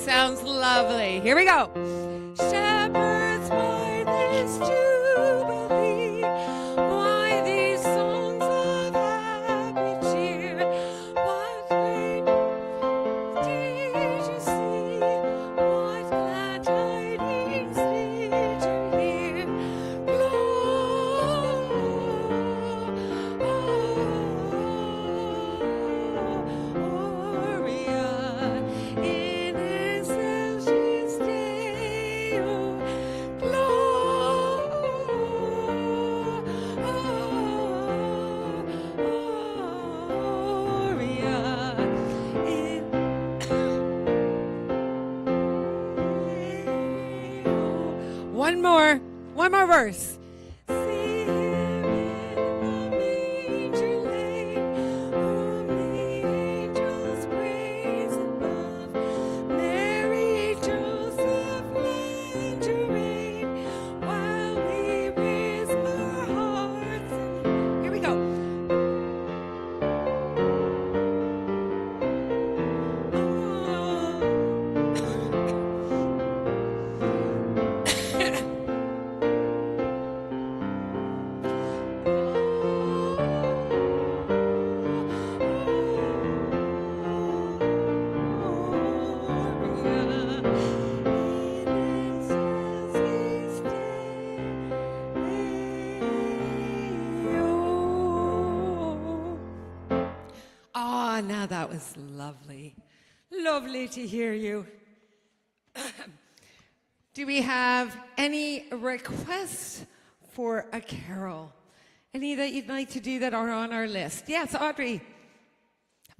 sounds lovely. Here we go. Shepherds, why this jubilee? Why these songs of happy cheer? What great did you see? What glad tidings did you hear? Gloria in excelsis Deo. Gloria in One more verse. See him in the manger laid, whom the angels praise above. Mary, Joseph, lend your aid, while we raise our hearts. Here we go. Oh, now that was lovely. Lovely to hear you. Do we have any requests for a carol? Any that you'd like to do that are on our list? Yes, Audrey.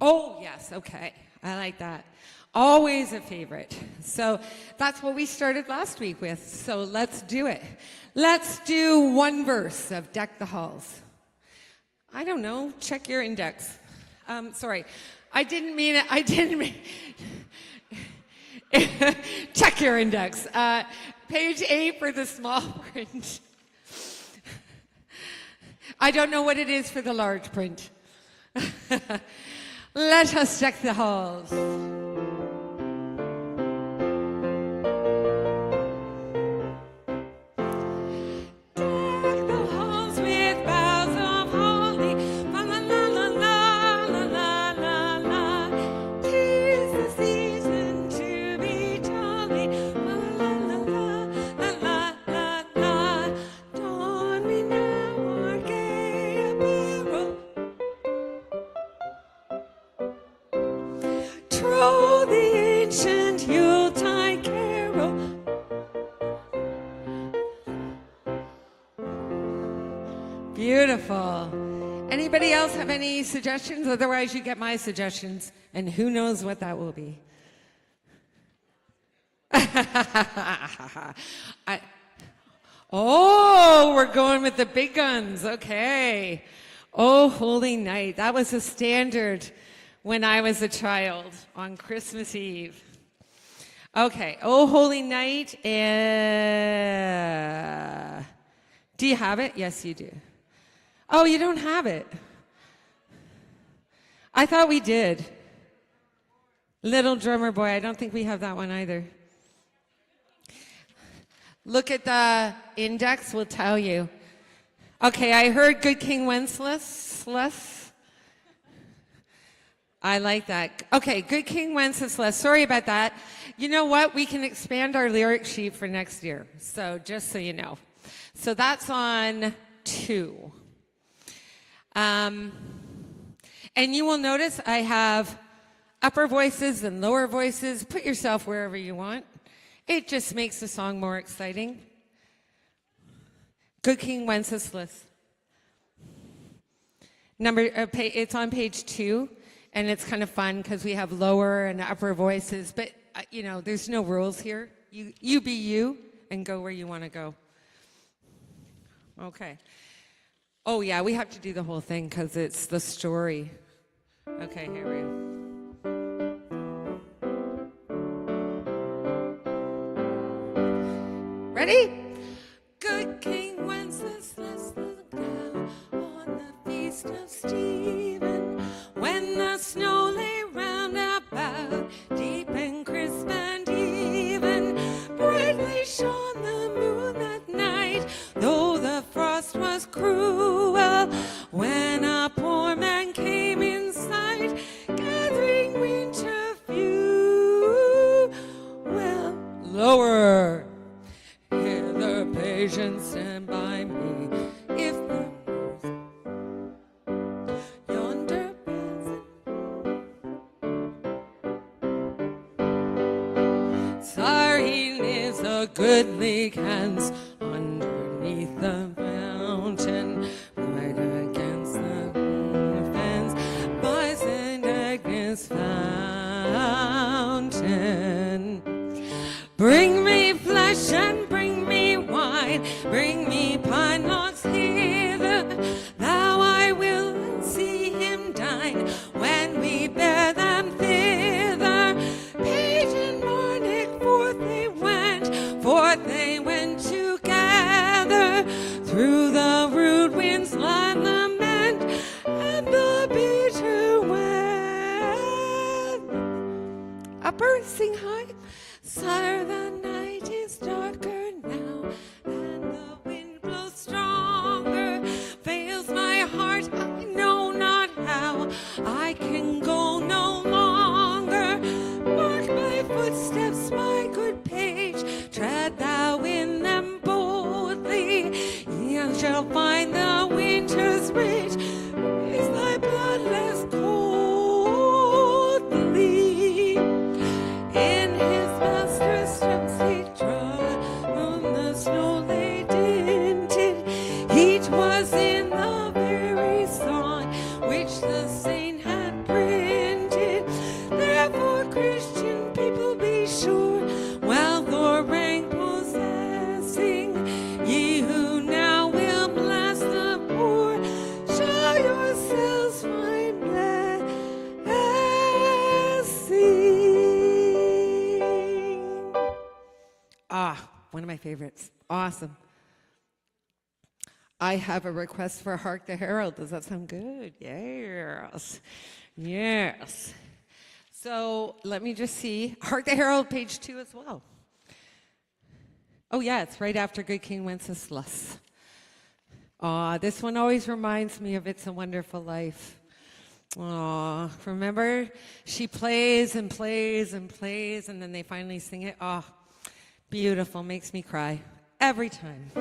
Oh, yes, okay. I like that. Always a favorite. So that's what we started last week with. So let's do it. Let's do one verse of Deck the Halls. I don't know. Check your index. Sorry. I didn't mean it. I didn't mean Check your index. Page 8 for the small print. I don't know what it is for the large print. Let us deck the halls. Beautiful. Anybody else have any suggestions? Otherwise, you get my suggestions, and who knows what that will be. We're going with the big guns. Okay. Oh, Holy Night. That was a standard when I was a child on Christmas Eve. Okay. Oh, Holy Night. Do you have it? Yes, you do. Oh, you don't have it. I thought we did. Little Drummer Boy. I don't think we have that one either. Look at the index. We'll tell you. Okay, I heard Good King Wenceslas. I like that. Okay, Good King Wenceslas. Sorry about that. You know what? We can expand our lyric sheet for next year. So just so you know. So that's on 2. And you will notice I have upper voices and lower voices. Put yourself wherever you want. It just makes the song more exciting. Good King Wenceslas. It's on page 2, and it's kind of fun because we have lower and upper voices. But, there's no rules here. You be you and go where you want to go. Okay. Oh, yeah, we have to do the whole thing because it's the story. Okay, here we go. Ready? Good King Wenceslas looked down on the feast of Stephen, when the snow lay round about, deep and crisp and even. the goodly cans underneath the mountain, right against the fence by St. Agnes fountain. Bring me flesh and bring me wine, bring me pine logs hither, thou I will see him dine when we bear them thither. Page and Marnick, forth they went together, through the rude winds line lament and the bitter wind. Upper sing high, sire, the night is darker now, and the wind blows stronger. Fails my heart, I know not how, I can go no longer. Mark my footsteps, my good page, tread thou in them boldly. Ye shall find the winter's rage, raise thy blood less coldly. In his master's steps he trod, on the snow lay dinted. Each was in the very song which the saint had printed. Therefore, Christian people, be sure, wealth or rank possessing, ye who now will bless the poor, shall yourselves find blessing. Ah, one of my favorites. Awesome. I have a request for Hark the Herald. Does that sound good? Yes. Yes. So let me just see. Hark the Herald, page 2 as well. Oh, yeah, it's right after Good King Wenceslas. This one always reminds me of It's a Wonderful Life. Remember? She plays and plays and plays, and then they finally sing it. Beautiful. Makes me cry every time.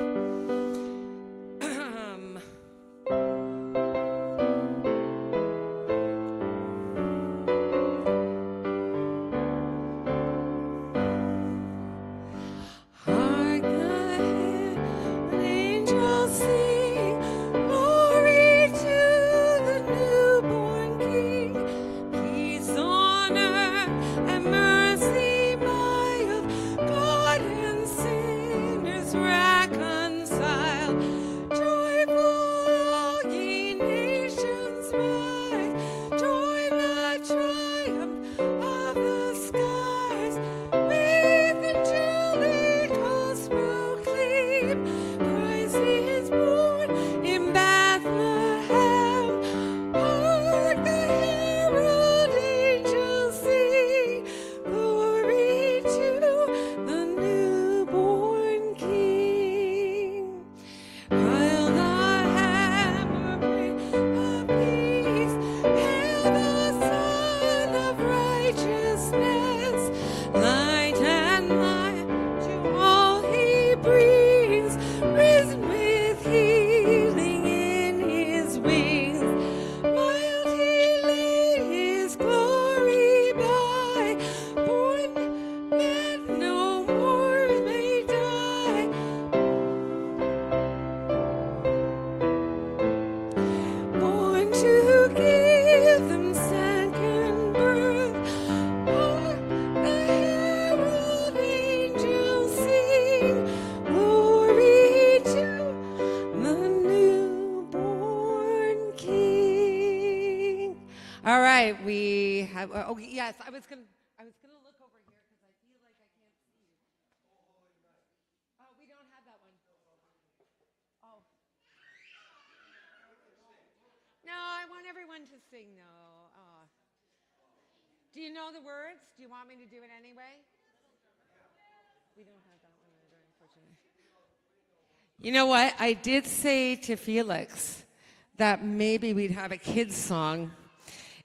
Yes, I was gonna look over here because I feel like I can't see you. Oh, we don't have that one. Oh. No, I want everyone to sing, though. Do you know the words? Do you want me to do it anyway? We don't have that one either, unfortunately. You know what? I did say to Felix that maybe we'd have a kids' song.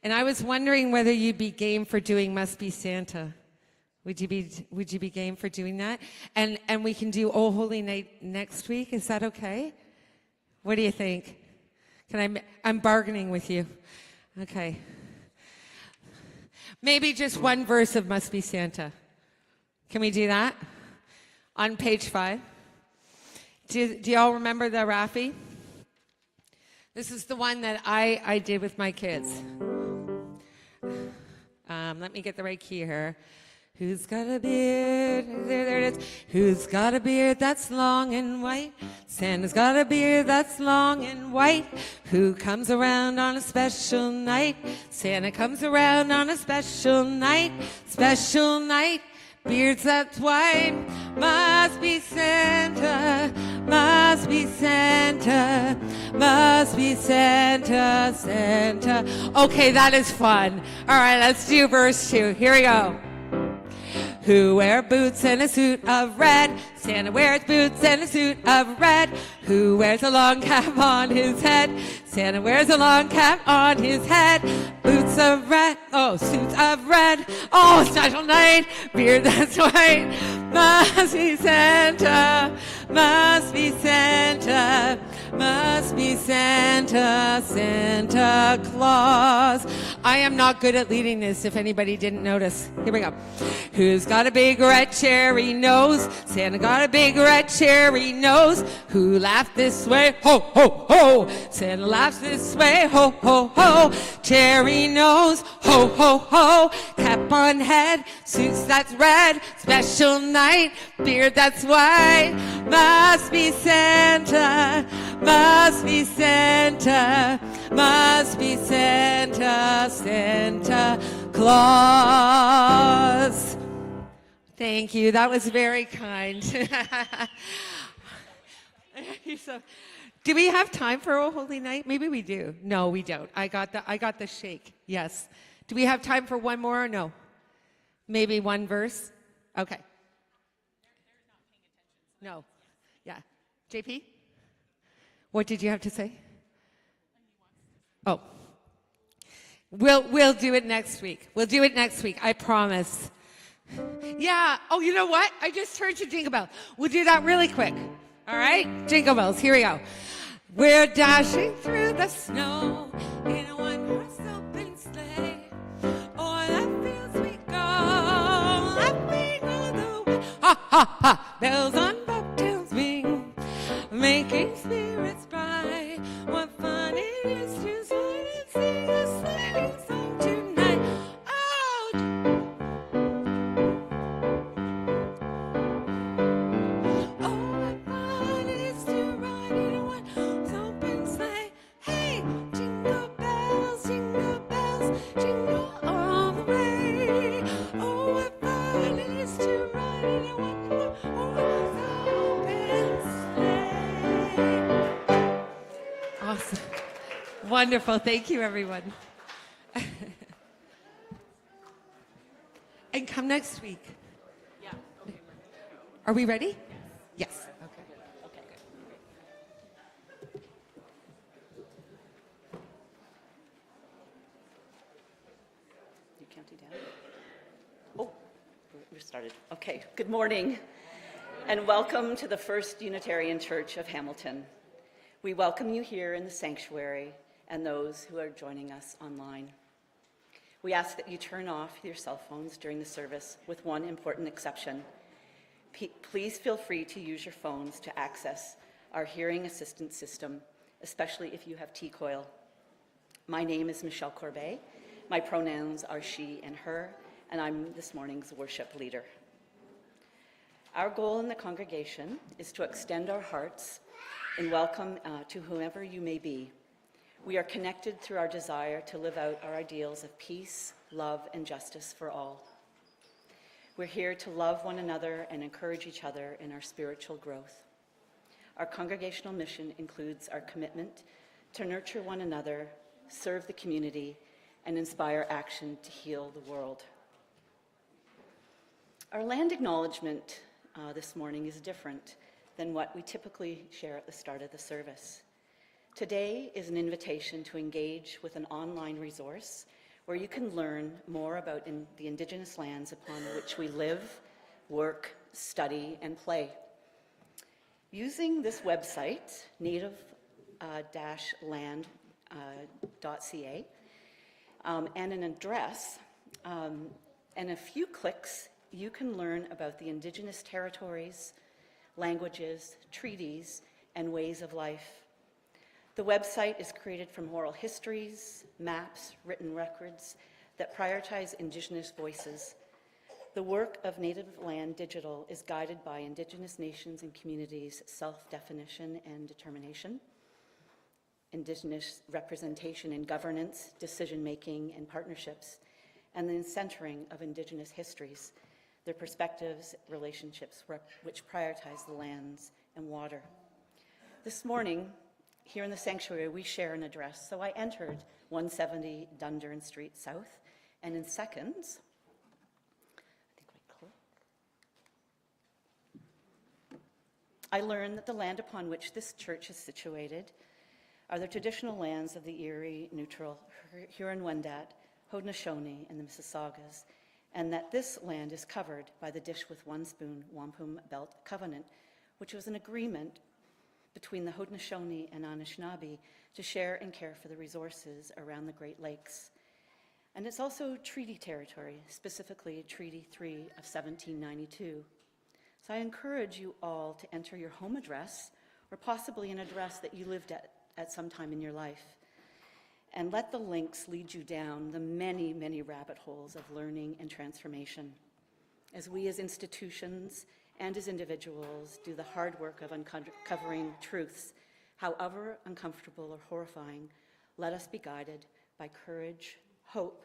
And I was wondering whether you'd be game for doing Must Be Santa. Would you be game for doing that? And we can do Oh Holy Night next week. Is that okay? What do you think? I'm bargaining with you. Okay. Maybe just one verse of Must Be Santa. Can we do that? On page 5. Do y'all remember the Raffi? This is the one that I did with my kids. Let me get the right key here. Who's got a beard? There it is. Who's got a beard that's long and white? Santa's got a beard that's long and white. Who comes around on a special night? Santa comes around on a special night. Special night. Beards that's white. Must be Santa. Must be Santa. Must be Santa. Santa. Okay, that is fun. All right, let's do verse 2. Here we go. Who wear boots and a suit of red? Santa wears boots and a suit of red. Who wears a long cap on his head? Santa wears a long cap on his head. Boots of red, oh, suits of red. Oh, special night, beard that's white. Must be Santa, must be Santa, must be Santa, Santa Claus. I am not good at leading this, if anybody didn't notice. Here we go. Who's got a big red cherry nose? Santa got a big red cherry nose. Who laughed this way? Ho, ho, ho. Santa laughs this way. Ho, ho, ho. Cherry nose. Ho, ho, ho. Cap on head. Suits that's red. Special night. Beard that's white. Must be Santa. Must be Santa. Must be Santa. Santa Claus. Thank you. That was very kind. Do we have time for O Holy Night? Maybe we do. No, we don't. I got the shake. Yes. Do we have time for one more or no? Maybe one verse? Okay. No. Yeah. JP? What did you have to say? Oh. We'll do it next week. We'll do it next week. I promise. Yeah. Oh, you know what? I just heard you jingle bells. We'll do that really quick. All right? Jingle bells. Here we go. We're dashing through the snow in a one-horse open sleigh. O'er the fields we go, laughing all the way. Ha, ha, ha. Bells on bobtails ring, making spirits bright. What fun it is to join and sing a sleighing song tonight. Oh, what fun it is to ride in a one-horse open sleigh. Hey, jingle bells, jingle all the way. Oh, what fun it is to ride in a one-horse open sleigh. Awesome. Wonderful. Thank you, everyone. And come next week. Yeah. Okay. Are we ready? Yes. Okay. You counting down? Oh, we're started. Okay. Good morning, and welcome to the First Unitarian Church of Hamilton. We welcome you here in the sanctuary and those who are joining us online. We ask that you turn off your cell phones during the service, with one important exception. Please feel free to use your phones to access our hearing assistance system, especially if you have T-coil. My name is Michelle Corbet. My pronouns are she and her, and I'm this morning's worship leader. Our goal in the congregation is to extend our hearts in welcome to whomever you may be. We are connected through our desire to live out our ideals of peace, love, and justice for all. We're here to love one another and encourage each other in our spiritual growth. Our congregational mission includes our commitment to nurture one another, serve the community, and inspire action to heal the world. Our land acknowledgement this morning is different than what we typically share at the start of the service. Today is an invitation to engage with an online resource where you can learn more about the Indigenous lands upon which we live, work, study, and play. Using this website, native-land.ca, and an address, and a few clicks, you can learn about the Indigenous territories, languages, treaties, and ways of life. The website is created from oral histories, maps, written records that prioritize Indigenous voices. The work of Native Land Digital is guided by Indigenous nations and communities' self-definition and determination, Indigenous representation in governance, decision-making, and partnerships, and the centering of Indigenous histories, their perspectives, relationships, which prioritize the lands and water. This morning, here in the sanctuary, we share an address. So I entered 170 Dundurn Street South, and in seconds, I learned that the land upon which this church is situated are the traditional lands of the Erie, Neutral, Huron-Wendat, Haudenosaunee, and the Mississaugas, and that this land is covered by the Dish with One Spoon Wampum Belt Covenant, which was an agreement between the Haudenosaunee and Anishinaabe to share and care for the resources around the Great Lakes. And it's also treaty territory, specifically Treaty 3 of 1792. So I encourage you all to enter your home address, or possibly an address that you lived at some time in your life, and let the links lead you down the many, many rabbit holes of learning and transformation. As we as institutions and as individuals do the hard work of uncovering truths, however uncomfortable or horrifying, let us be guided by courage, hope,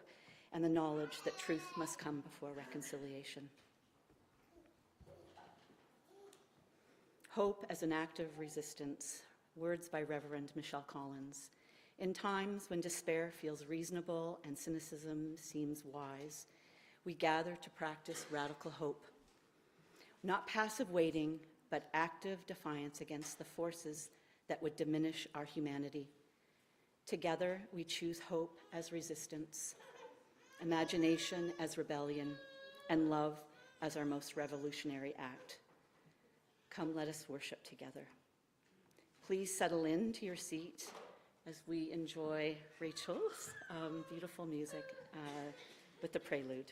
and the knowledge that truth must come before reconciliation. Hope as an act of resistance, words by Reverend Michelle Collins. In times when despair feels reasonable and cynicism seems wise, we gather to practice radical hope. Not passive waiting, but active defiance against the forces that would diminish our humanity. Together, we choose hope as resistance, imagination as rebellion, and love as our most revolutionary act. Come, let us worship together. Please settle into your seat as we enjoy Rachel's beautiful music with the prelude.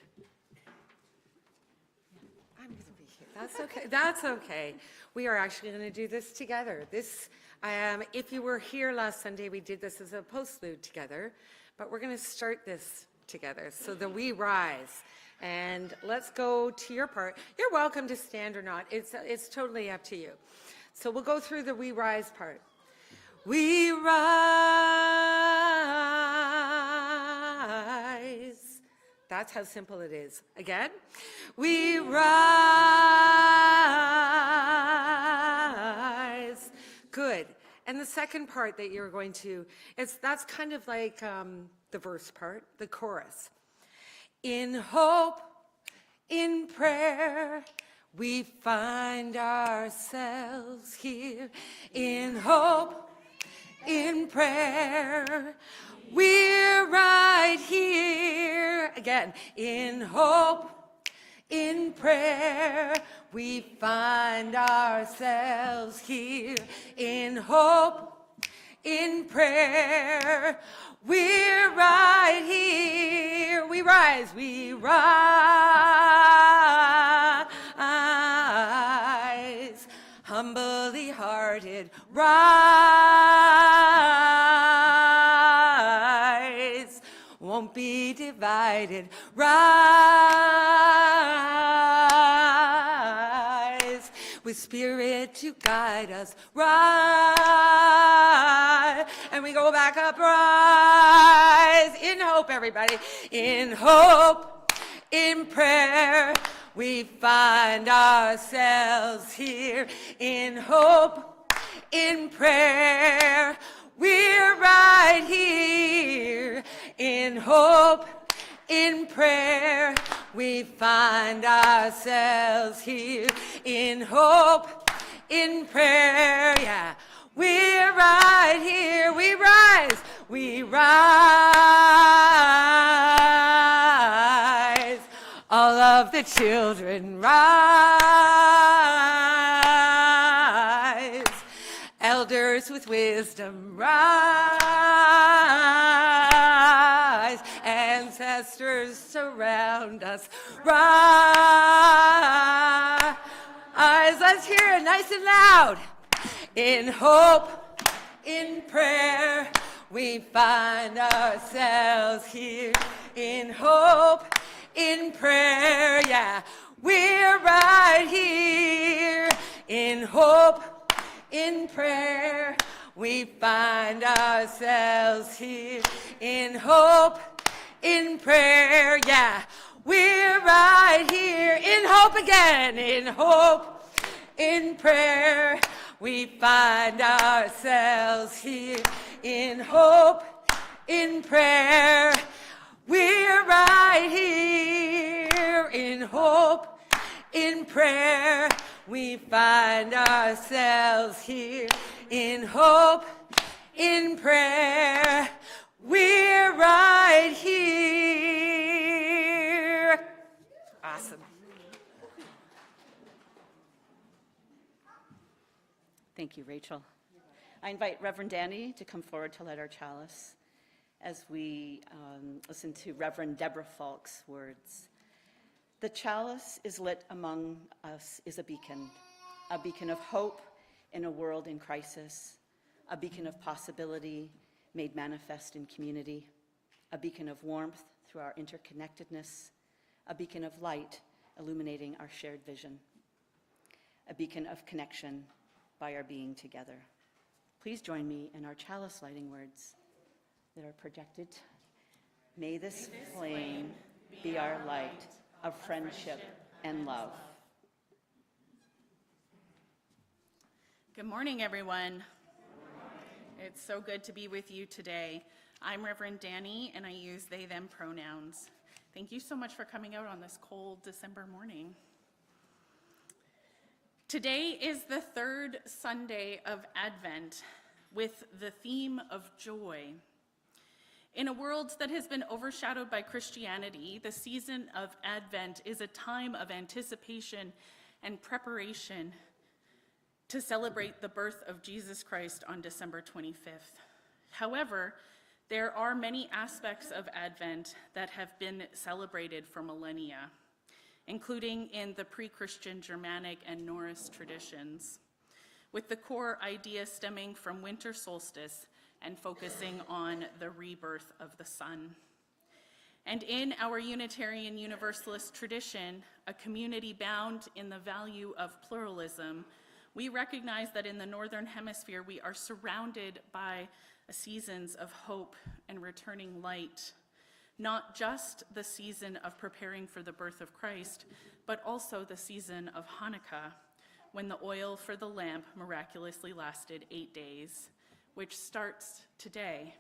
I'm going to be here. That's okay. That's okay. We are actually going to do this together. This, if you were here last Sunday, we did this as a postlude together, but we're going to start this together. So the We Rise. And let's go to your part. You're welcome to stand or not. It's totally up to you. So we'll go through the We Rise part. We rise. That's how simple it is. Again. We rise. Good. And the second part that you're going to, that's kind of like the verse part, the chorus. In hope, in prayer, we find ourselves here. In hope, in prayer, we're right here. Again, in hope, in prayer, we find ourselves here. In hope, in prayer, we're right here. We rise, we rise. Humbly hearted, rise. Won't be divided, rise. With spirit to guide us, rise. And we go back up, rise. In hope, everybody. In hope, in prayer, we find ourselves here. In hope, in prayer, we're right here. In hope, in prayer, we find ourselves here. In hope, in prayer, yeah. We're right here. We rise. We rise. All of the children rise. Elders with wisdom rise. Ancestors surround us. Rise. Let's hear it nice and loud. In hope, in prayer, we find ourselves here. In hope, in prayer, yeah, we're right here. In hope, in prayer, we find ourselves here. In hope, in prayer, yeah, we're right here. In hope again, in hope, in prayer, we find ourselves here. In hope, in prayer, we're right here. In hope, in prayer, we find ourselves here. In hope, in prayer, we're right here. Awesome. Thank you, Rachel. I invite Reverend Danie to come forward to light our chalice as we listen to Reverend Deborah Falk's words. The chalice is lit among us is a beacon of hope in a world in crisis, a beacon of possibility made manifest in community, a beacon of warmth through our interconnectedness, a beacon of light illuminating our shared vision, a beacon of connection by our being together. Please join me in our chalice lighting words that are projected. May this flame be our light of friendship and love. Good morning, everyone. It's so good to be with you today. I'm Reverend Danie, and I use they, them pronouns. Thank you so much for coming out on this cold December morning. Today is the third Sunday of Advent with the theme of joy. In a world that has been overshadowed by Christianity, the season of Advent is a time of anticipation and preparation to celebrate the birth of Jesus Christ on December 25th. However, there are many aspects of Advent that have been celebrated for millennia, including in the pre-Christian Germanic and Norse traditions, with the core idea stemming from winter solstice and focusing on the rebirth of the sun. And in our Unitarian Universalist tradition, a community bound in the value of pluralism, we recognize that in the Northern Hemisphere, we are surrounded by seasons of hope and returning light, not just the season of preparing for the birth of Christ, but also the season of Hanukkah, when the oil for the lamp miraculously lasted 8 days, which starts today,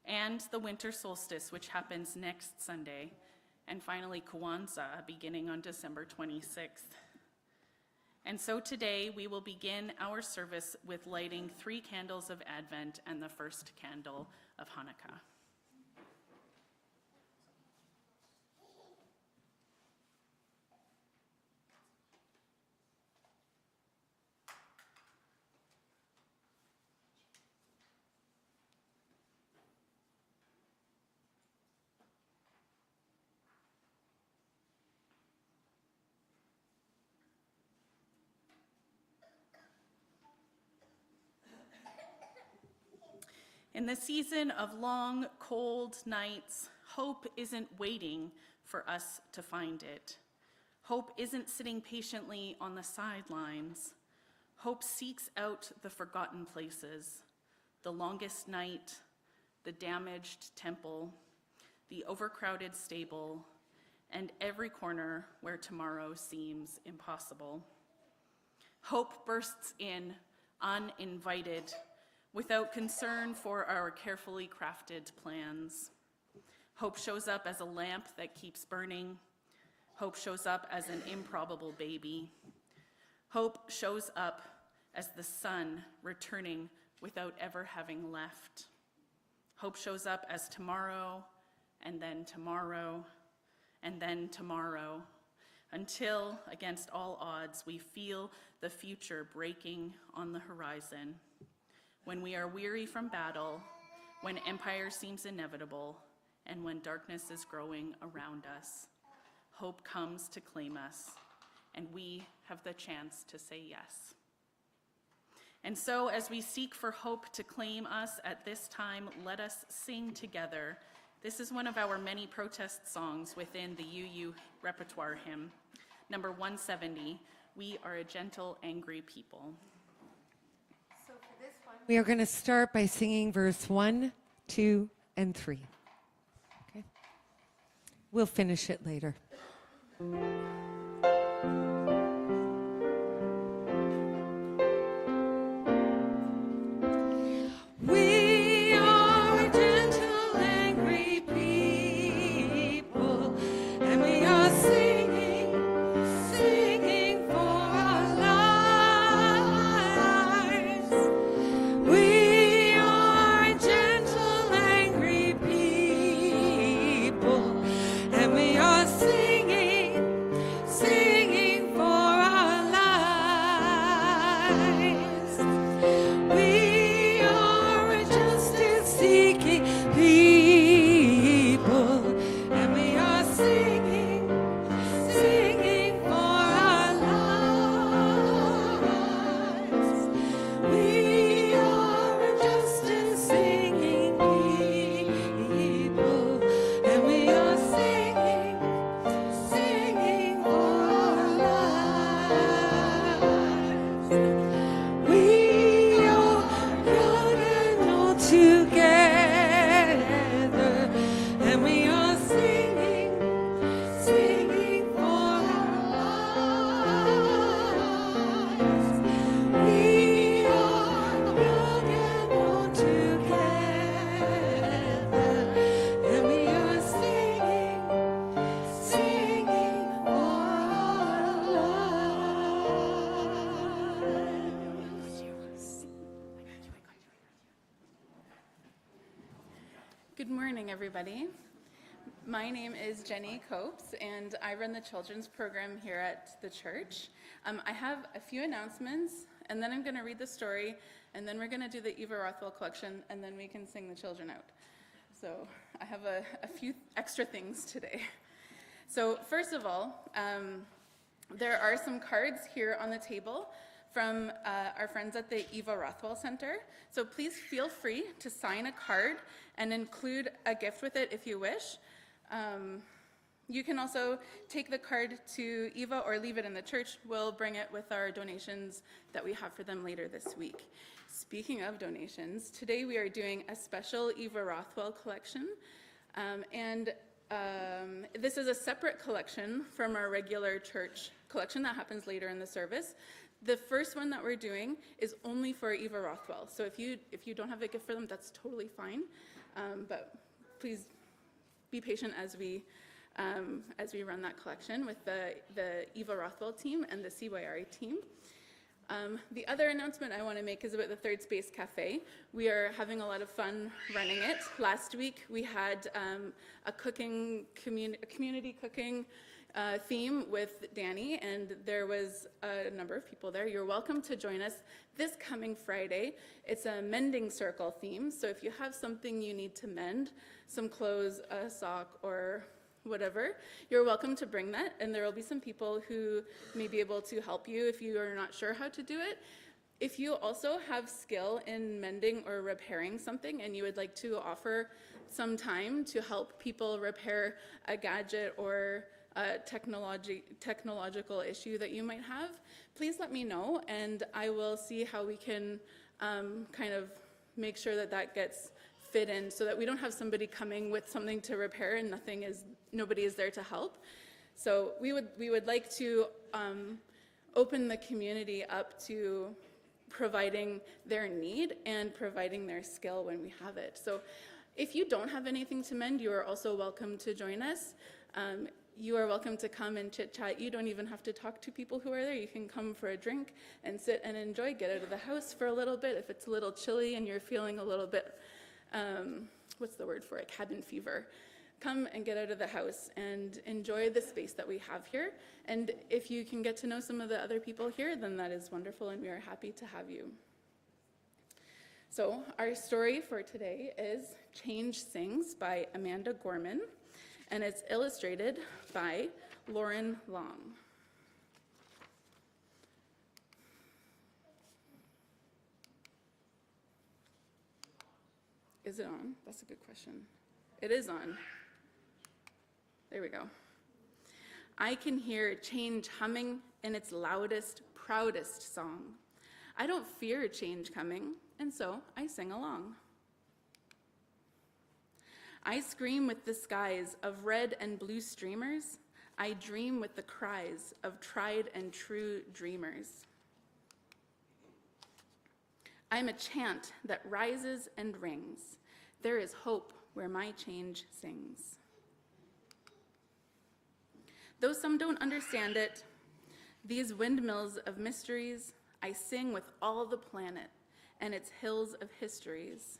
and the winter solstice, which happens next Sunday, and finally Kwanzaa, beginning on December 26th. And so today we will begin our service with lighting 3 candles of Advent and the first candle of Hanukkah. In the season of long, cold nights, hope isn't waiting for us to find it. Hope isn't sitting patiently on the sidelines. Hope seeks out the forgotten places, the longest night, the damaged temple, the overcrowded stable, and every corner where tomorrow seems impossible. Hope bursts in uninvited, without concern for our carefully crafted plans. Hope shows up as a lamp that keeps burning. Hope shows up as an improbable baby. Hope shows up as the sun returning without ever having left. Hope shows up as tomorrow, and then tomorrow, and then tomorrow, until, against all odds, we feel the future breaking on the horizon. When we are weary from battle, when empire seems inevitable, and when darkness is growing around us, hope comes to claim us and we have the chance to say yes. And so, as we seek for hope to claim us at this time, let us sing together. This is one of our many protest songs within the UU repertoire hymn, number 170, We Are a Gentle, Angry People. So for this one, we are going to start by singing verse 1, 2, and 3. Okay? We'll finish it later. We are a gentle, angry people, and we are singing for our lives. We are a gentle, angry people, and we are singing for our lives. We are a justice-seeking people, and we are singing for our lives. We are a justice-seeking people, and we are singing for our lives. We are young and old together, and we are singing for our lives. We are young and old together, and we are singing for our lives. Good morning, everybody. My name is Danie, and I run the children's program here at the church. I have a few announcements, and then I'm going to read the story, and then we're going to do the Eva Rothwell collection, and then we can sing the children out. So I have a few extra things today. So first of all, there are some cards here on the table from our friends at the Eva Rothwell Center. So please feel free to sign a card and include a gift with it if you wish. You can also take the card to Eva or leave it in the church. We'll bring it with our donations that we have for them later this week. Speaking of donations, today we are doing a special Eva Rothwell collection. This is a separate collection from our regular church collection that happens later in the service. The first one that we're doing is only for Eva Rothwell. So if you don't have a gift for them, that's totally fine. But please be patient as we run that collection with the Eva Rothwell team and the CYRA team. The other announcement I want to make is about the Third Space Cafe. We are having a lot of fun running it. Last week we had a community cooking theme with Danie, and there was a number of people there. You're welcome to join us this coming Friday. It's a mending circle theme, so if you have something you need to mend, some clothes, a sock, or whatever, you're welcome to bring that, and there will be some people who may be able to help you if you are not sure how to do it. If you also have skill in mending or repairing something and you would like to offer some time to help people repair a gadget or a technological issue that you might have, please let me know, and I will see how we can kind of make sure that that gets fit in so that we don't have somebody coming with something to repair and nobody is there to help. So we would like to open the community up to providing their need and providing their skill when we have it. So if you don't have anything to mend, you are also welcome to join us. You are welcome to come and chit-chat. You don't even have to talk to people who are there. You can come for a drink and sit and enjoy, get out of the house for a little bit. If it's a little chilly and you're feeling a little bit, what's the word for it, cabin fever, come and get out of the house and enjoy the space that we have here. And if you can get to know some of the other people here, then that is wonderful, and we are happy to have you. So our story for today is Change Sings by Amanda Gorman, and it's illustrated by Lauren Long. Is it on? That's a good question. It is on. There we go. I can hear change humming in its loudest, proudest song. I don't fear change coming, and so I sing along. I scream with the skies of red and blue streamers. I dream with the cries of tried and true dreamers. I'm a chant that rises and rings. There is hope where my change sings. Though some don't understand it, these windmills of mysteries, I sing with all the planet and its hills of histories.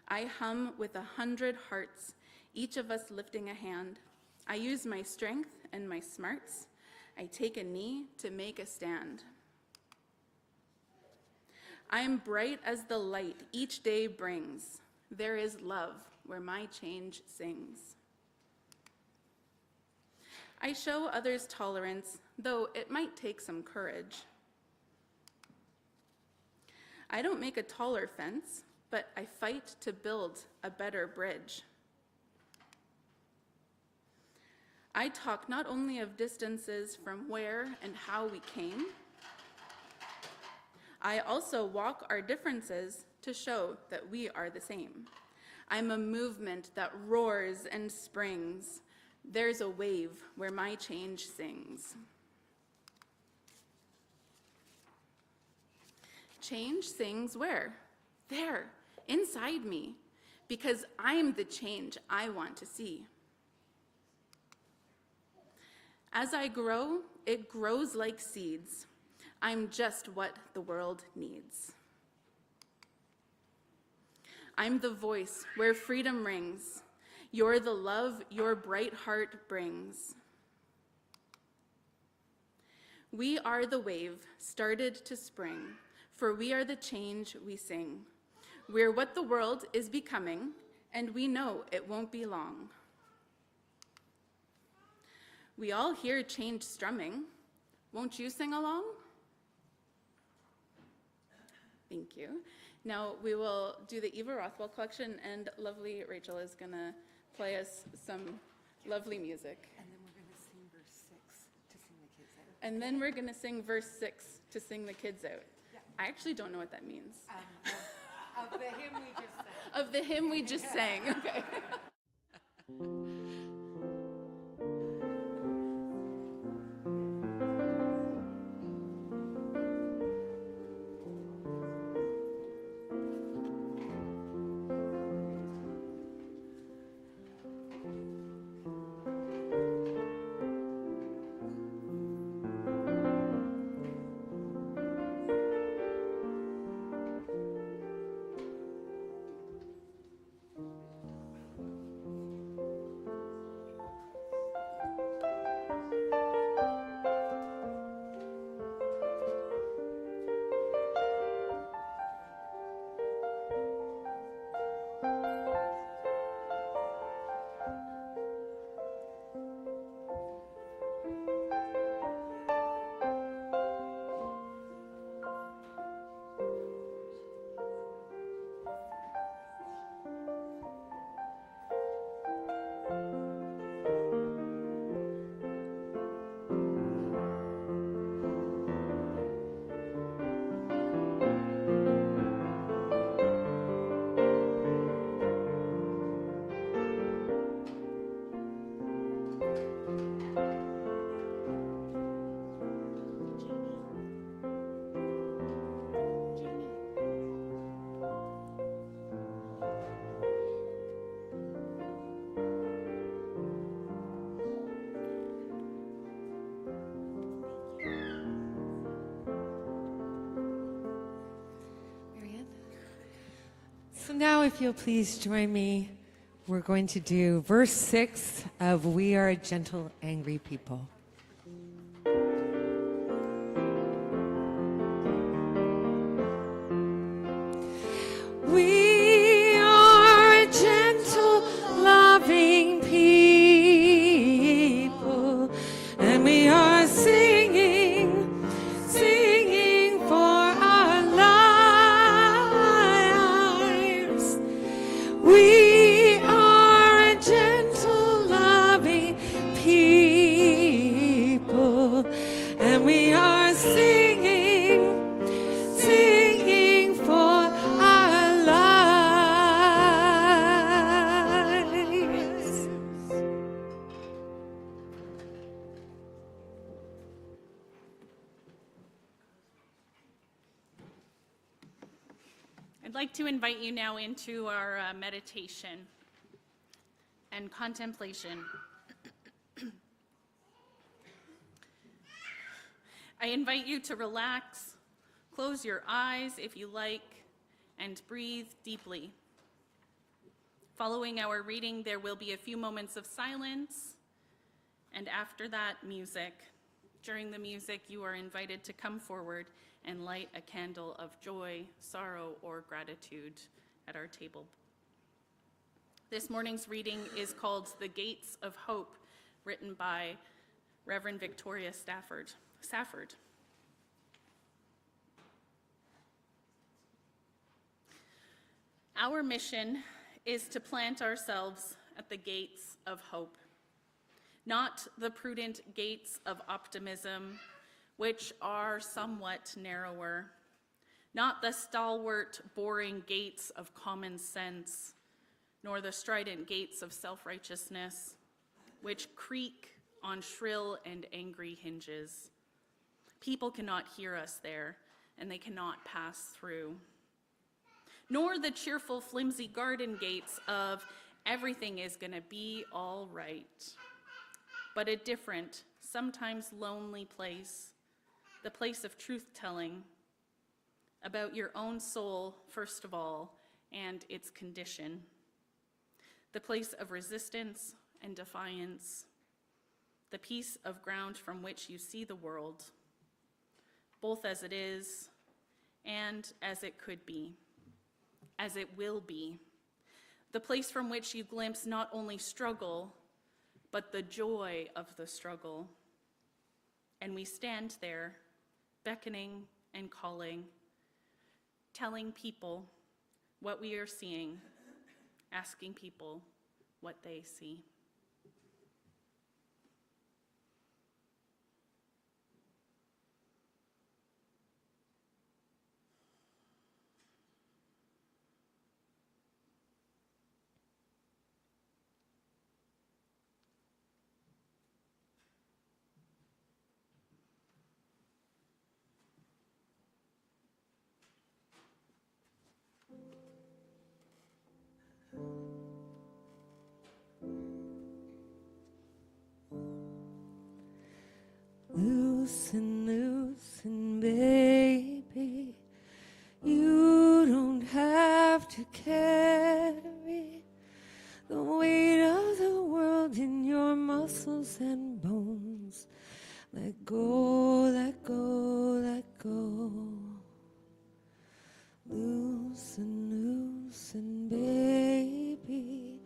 I hum with 100 hearts, each of us lifting a hand. I use my strength and my smarts. I take a knee to make a stand. I am bright as the light each day brings. There is love where my change sings. I show others tolerance, though it might take some courage. I don't make a taller fence, but I fight to build a better bridge. I talk not only of distances from where and how we came, I also walk our differences to show that we are the same. I'm a movement that roars and springs. There's a wave where my change sings. Change sings where? There, inside me, because I'm the change I want to see. As I grow, it grows like seeds. I'm just what the world needs. I'm the voice where freedom rings. You're the love your bright heart brings. We are the wave started to spring, for we are the change we sing. We're what the world is becoming, and we know it won't be long. We all hear change strumming. Won't you sing along? Thank you. Now we will do the Eva Rothwell collection, and lovely Rachel is going to play us some lovely music. And then we're going to sing verse 6 to sing the kids out. And then we're going to sing verse 6 to sing the kids out. Yeah. I actually don't know what that means. Of the hymn we just sang. Of the hymn we just sang. Okay. So now, if you'll please join me, we're going to do verse 6 of We Are a Gentle, Angry People. We are a gentle, loving people, and we are singing for our lives. I'd like to invite you now into our meditation and contemplation. I invite you to relax, close your eyes if you like, and breathe deeply. Following our reading, there will be a few moments of silence, and after that, music. During the music, you are invited to come forward and light a candle of joy, sorrow, or gratitude at our table. This morning's reading is called The Gates of Hope, written by Reverend Victoria Safford. Our mission is to plant ourselves at the gates of hope, not the prudent gates of optimism, which are somewhat narrower, not the stalwart, boring gates of common sense, nor the strident gates of self-righteousness, which creak on shrill and angry hinges. People cannot hear us there, and they cannot pass through. Nor the cheerful, flimsy garden gates of everything is going to be all right, but a different, sometimes lonely place, the place of truth-telling about your own soul, first of all, and its condition, the place of resistance and defiance, the piece of ground from which you see the world, both as it is and as it could be, as it will be, the place from which you glimpse not only struggle, but the joy of the struggle. And we stand there, beckoning and calling, telling people what we are seeing, asking people what they see. Loosen, loosen, baby. You don't have to carry the weight of the world in your muscles and bones. Let go, let go, let go. Loosen, loosen, baby.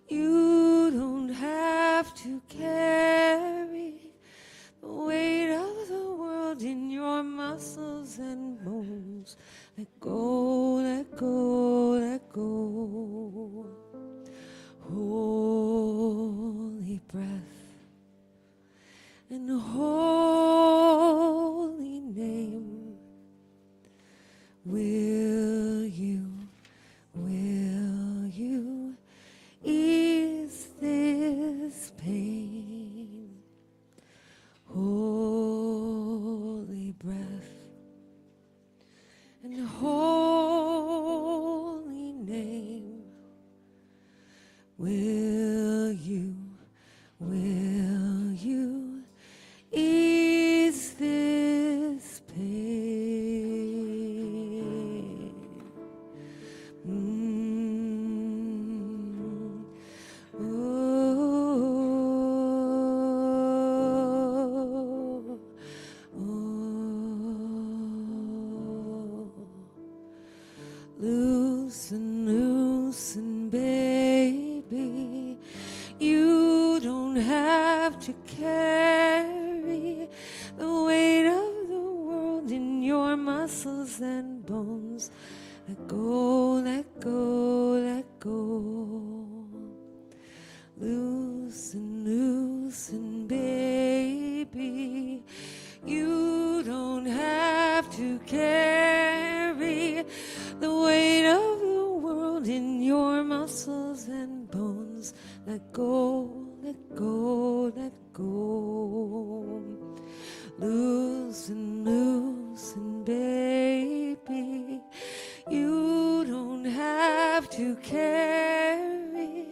You don't have to carry the weight of the world in your muscles and bones. Let go, let go, let go. Holy breath and holy name. Will you ease this pain? Holy breath and holy name. Will you ease this pain? Loosen, loosen, baby. You don't have to carry the weight of the world in your muscles and bones. Let go, let go, let go. Loosen, loosen, baby. You don't have to carry the weight of the world in your muscles and bones. Let go, let go, let go. Loosen, loosen, baby. You to carry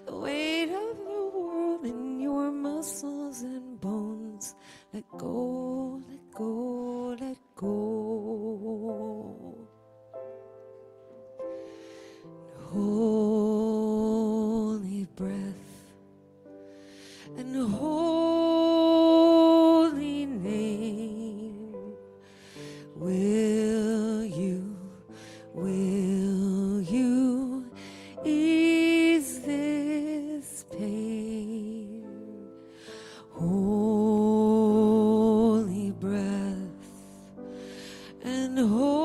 the weight of the world in your muscles and bones. Let go, let go, let go. Holy breath and holy name, will you ease this pain? Holy breath and holy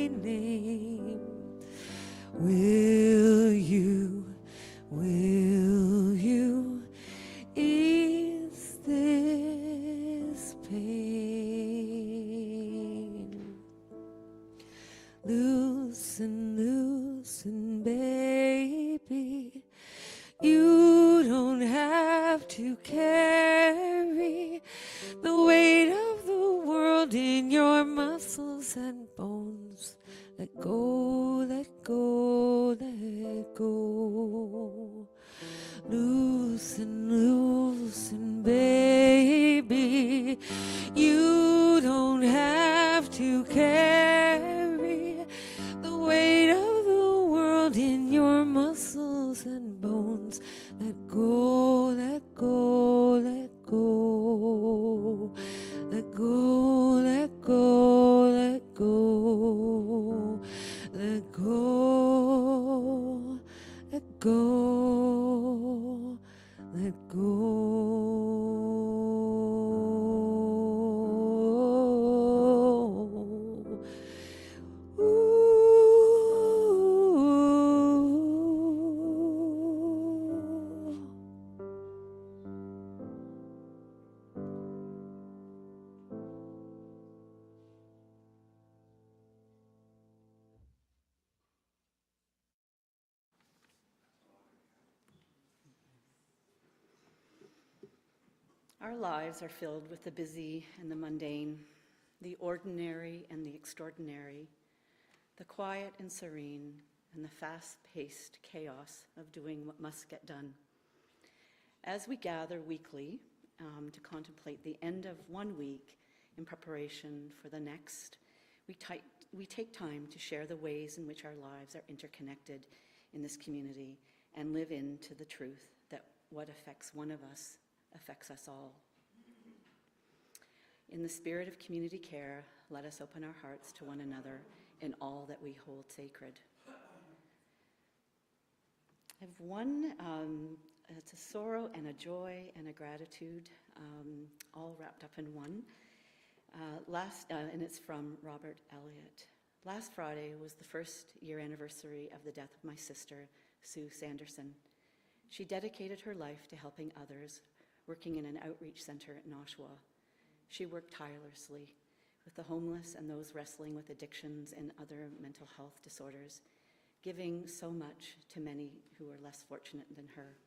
name, will you ease this pain? Loosen, loosen, baby. You don't have to carry the weight of the world in your muscles and bones. Let go, let go, let go. Loosen, loosen, baby. You don't have to carry the weight of the world in your muscles and bones. Let go, let go, let go. Let go, let go, let go. Let go, let go, let go. Our lives are filled with the busy and the mundane, the ordinary and the extraordinary, the quiet and serene, and the fast-paced chaos of doing what must get done. As we gather weekly to contemplate the end of one week in preparation for the next, we take time to share the ways in which our lives are interconnected in this community and live into the truth that what affects one of us affects us all. In the spirit of community care, let us open our hearts to one another in all that we hold sacred. I have one, it's a sorrow and a joy and a gratitude, all wrapped up in one. And it's from Robert Elliott. Last Friday was the first year anniversary of the death of my sister, Sue Sanderson. She dedicated her life to helping others, working in an outreach center in Oshawa. She worked tirelessly with the homeless and those wrestling with addictions and other mental health disorders, giving so much to many who were less fortunate than her.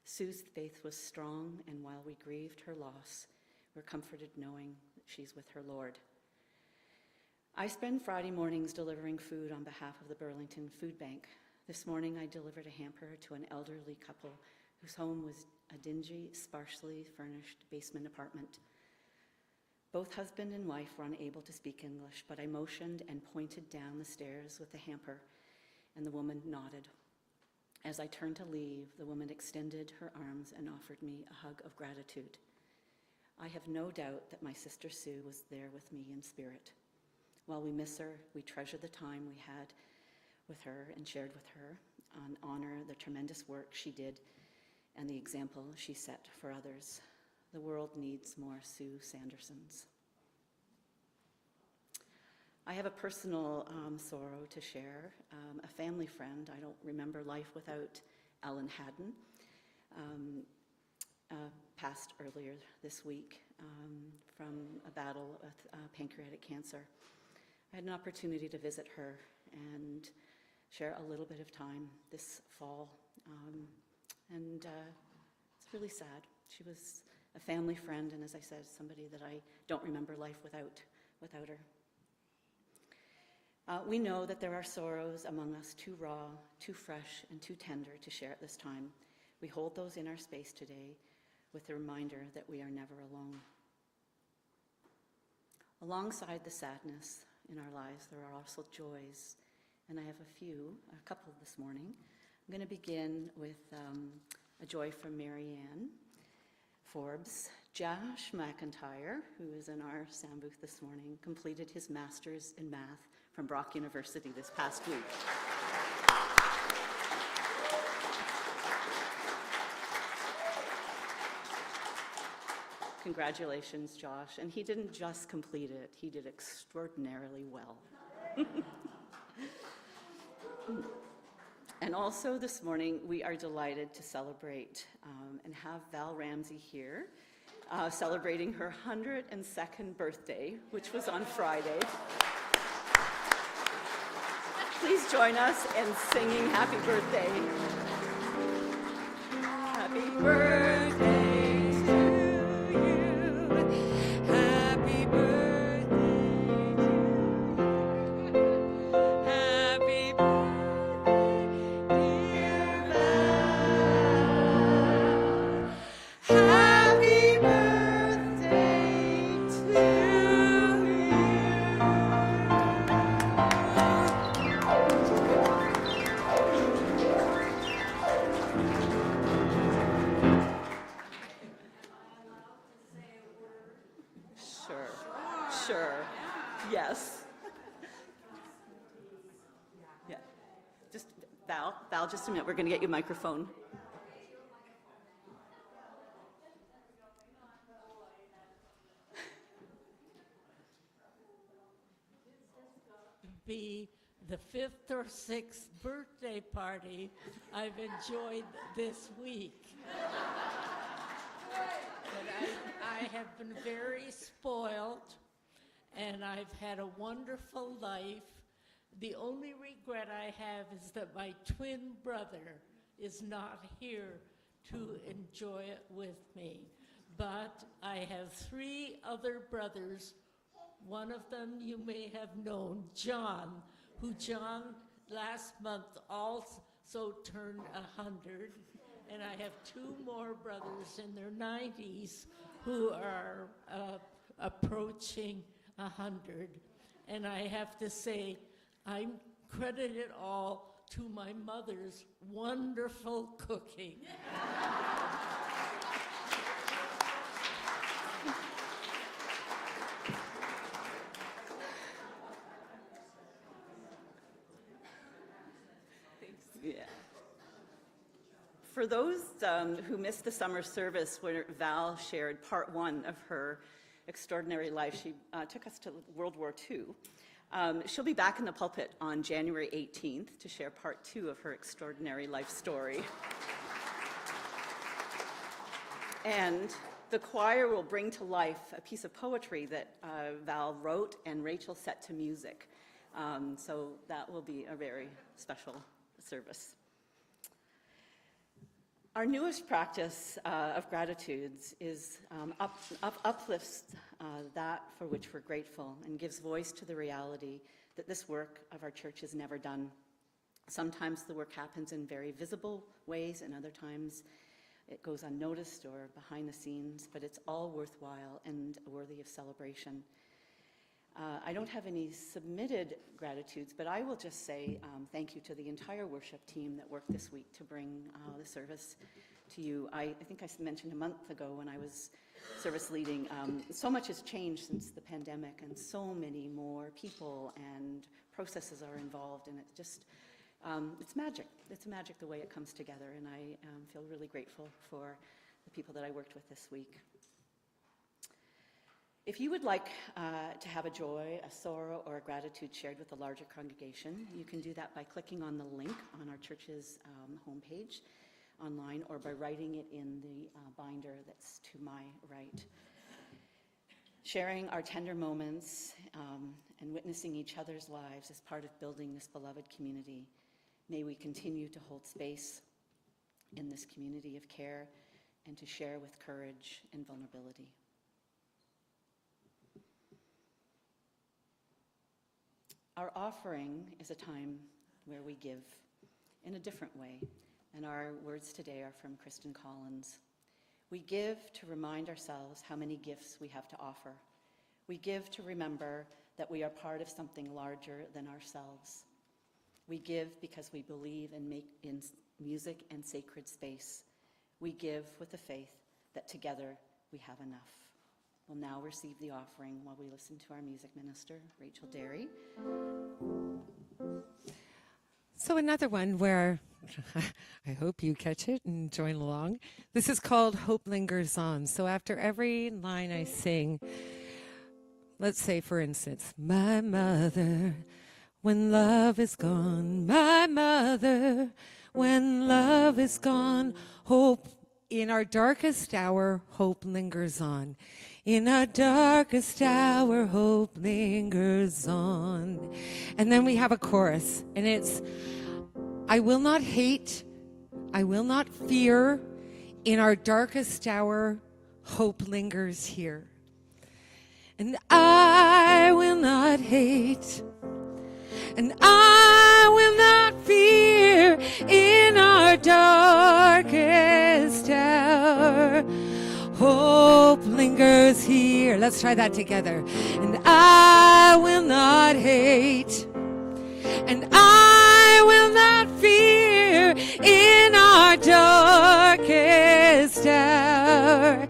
Sue's faith was strong, and while we grieved her loss, we're comforted knowing that she's with her Lord. I spend Friday mornings delivering food on behalf of the Burlington Food Bank. This morning I delivered a hamper to an elderly couple whose home was a dingy, sparsely furnished basement apartment. Both husband and wife were unable to speak English, but I motioned and pointed down the stairs with the hamper, and the woman nodded. As I turned to leave, the woman extended her arms and offered me a hug of gratitude. I have no doubt that my sister Sue was there with me in spirit. While we miss her, we treasure the time we had with her and shared with her, and honor the tremendous work she did and the example she set for others. The world needs more Sue Sandersons. I have a personal sorrow to share. A family friend, I don't remember life without Ellen Haddon, passed earlier this week from a battle with pancreatic cancer. I had an opportunity to visit her and share a little bit of time this fall, and it's really sad. She was a family friend, and as I said, somebody that I don't remember life without her. We know that there are sorrows among us too raw, too fresh, and too tender to share at this time. We hold those in our space today with the reminder that we are never alone. Alongside the sadness in our lives, there are also joys, and I have a couple this morning. I'm going to begin with a joy from Marianne Forbes. Josh McIntyre, who is in our sound booth this morning, completed his master's in math from Brock University this past week. Congratulations, Josh. And he didn't just complete it, he did extraordinarily well. And also this morning, we are delighted to celebrate and have Val Ramsey here, celebrating her 102nd birthday, which was on Friday. Please join us in singing happy birthday. Happy birthday to you. Happy birthday to you. Happy birthday, dear Val. Happy birthday to you. Sure. Yes. Yeah. Just Val, just a minute. We're going to get you a microphone. Be the 5th or 6th birthday party I've enjoyed this week. But I have been very spoiled, and I've had a wonderful life. The only regret I have is that my twin brother is not here to enjoy it with me. But I have 3 other brothers. One of them you may have known, John, who John last month also turned 100. And I have 2 more brothers in their 90s who are approaching 100. And I have to say, I credit it all to my mother's wonderful cooking. Yeah. For those who missed the summer service where Val shared part 1 of her extraordinary life, she took us to World War II. She'll be back in the pulpit on January 18th to share part 2 of her extraordinary life story. And the choir will bring to life a piece of poetry that Val wrote and Rachel set to music. So that will be a very special service. Our newest practice of gratitudes is uplifts that for which we're grateful and gives voice to the reality that this work of our church is never done. Sometimes the work happens in very visible ways, and other times it goes unnoticed or behind the scenes, but it's all worthwhile and worthy of celebration. I don't have any submitted gratitudes, but I will just say thank you to the entire worship team that worked this week to bring the service to you. I think I mentioned a month ago when I was service leading, so much has changed since the pandemic, and so many more people and processes are involved, and it's just, it's magic. It's magic the way it comes together, and I feel really grateful for the people that I worked with this week. If you would like to have a joy, a sorrow, or a gratitude shared with the larger congregation, you can do that by clicking on the link on our church's homepage online, or by writing it in the binder that's to my right. Sharing our tender moments and witnessing each other's lives is part of building this beloved community. May we continue to hold space in this community of care and to share with courage and vulnerability. Our offering is a time where we give in a different way, and our words today are from Kristen Collins. We give to remind ourselves how many gifts we have to offer. We give to remember that we are part of something larger than ourselves. We give because we believe in music and sacred space. We give with the faith that together we have enough. We'll now receive the offering while we listen to our music minister, Rachel Danie. So another one where I hope you catch it and join along. This is called Hope Lingers On. So after every line I sing, let's say, for instance, my mother, when love is gone, my mother, when love is gone, hope in our darkest hour, hope lingers on. In our darkest hour, hope lingers on. And then we have a chorus, and it's, I will not hate, I will not fear, in our darkest hour, hope lingers here. And I will not hate, and I will not fear, in our darkest hour, hope lingers here. Let's try that together. And I will not hate, and I will not fear, in our darkest hour,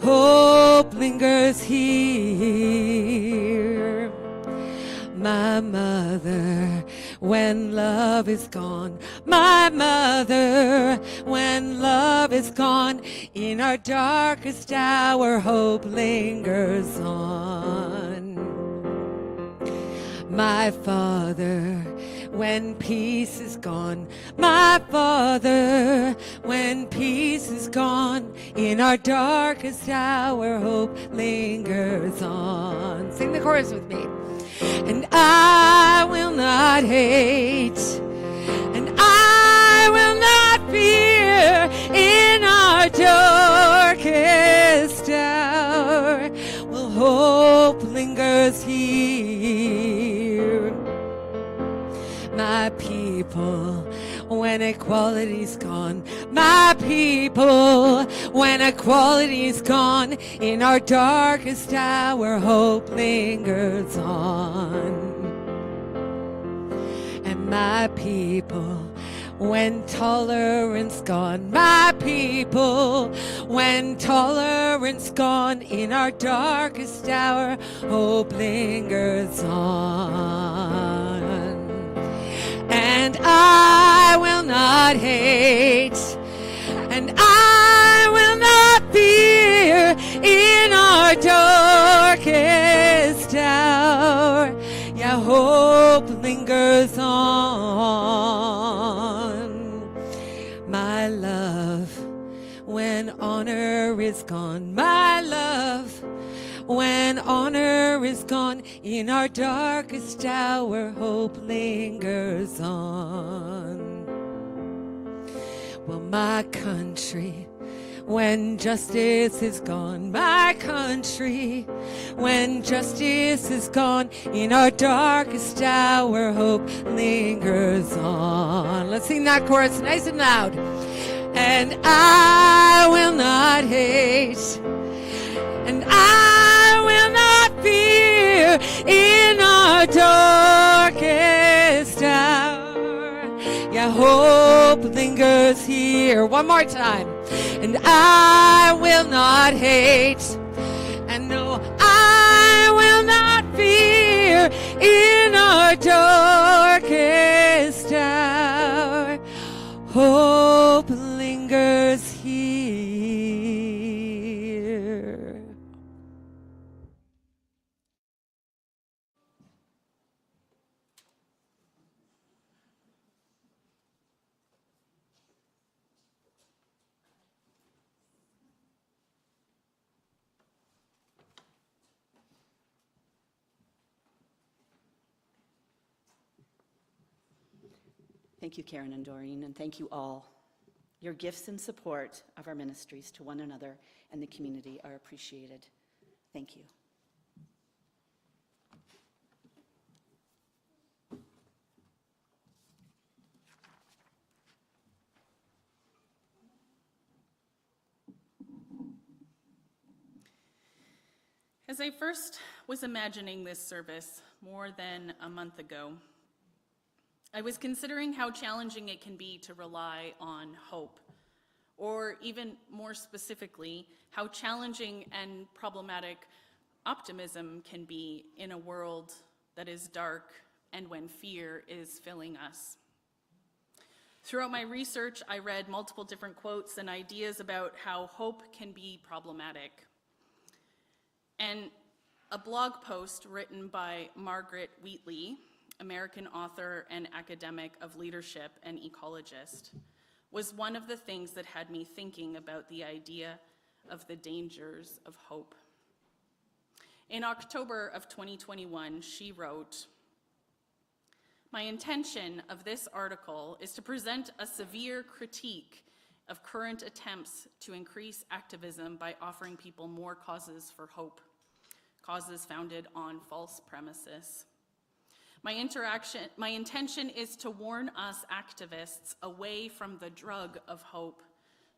hope lingers here. My mother, when love is gone, my mother, when love is gone, in our darkest hour, hope lingers on. My father, when peace is gone, my father, when peace is gone, in our darkest hour, hope lingers on. Sing the chorus with me. And I will not hate, and I will not fear, in our darkest hour, well, hope lingers here. My people, when equality's gone, my people, when equality's gone, in our darkest hour, hope lingers on. And my people, when tolerance gone, my people, when tolerance gone, in our darkest hour, hope lingers on. And I will not hate, and I will not fear, in our darkest hour, yeah, hope lingers on. My love, when honor is gone, my love, when honor is gone, in our darkest hour, hope lingers on. Well, my country, when justice is gone, my country, when justice is gone, in our darkest hour, hope lingers on. Let's sing that chorus nice and loud. And I will not hate, and I will not fear, in our darkest hour, yeah, hope lingers here. One more time. And I will not hate, and no, I will not fear, in our darkest hour, hope lingers here. Thank you, Karen and Doreen, and thank you all. Your gifts and support of our ministries to one another and the community are appreciated. Thank you. As I first was imagining this service more than a month ago, I was considering how challenging it can be to rely on hope, or even more specifically, how challenging and problematic optimism can be in a world that is dark and when fear is filling us. Throughout my research, I read multiple different quotes and ideas about how hope can be problematic. And a blog post written by Margaret Wheatley, American author and academic of leadership and ecologist, was one of the things that had me thinking about the idea of the dangers of hope. In October of 2021, she wrote, "My intention of this article is to present a severe critique of current attempts to increase activism by offering people more causes for hope, causes founded on false premises. My intention is to warn us activists away from the drug of hope,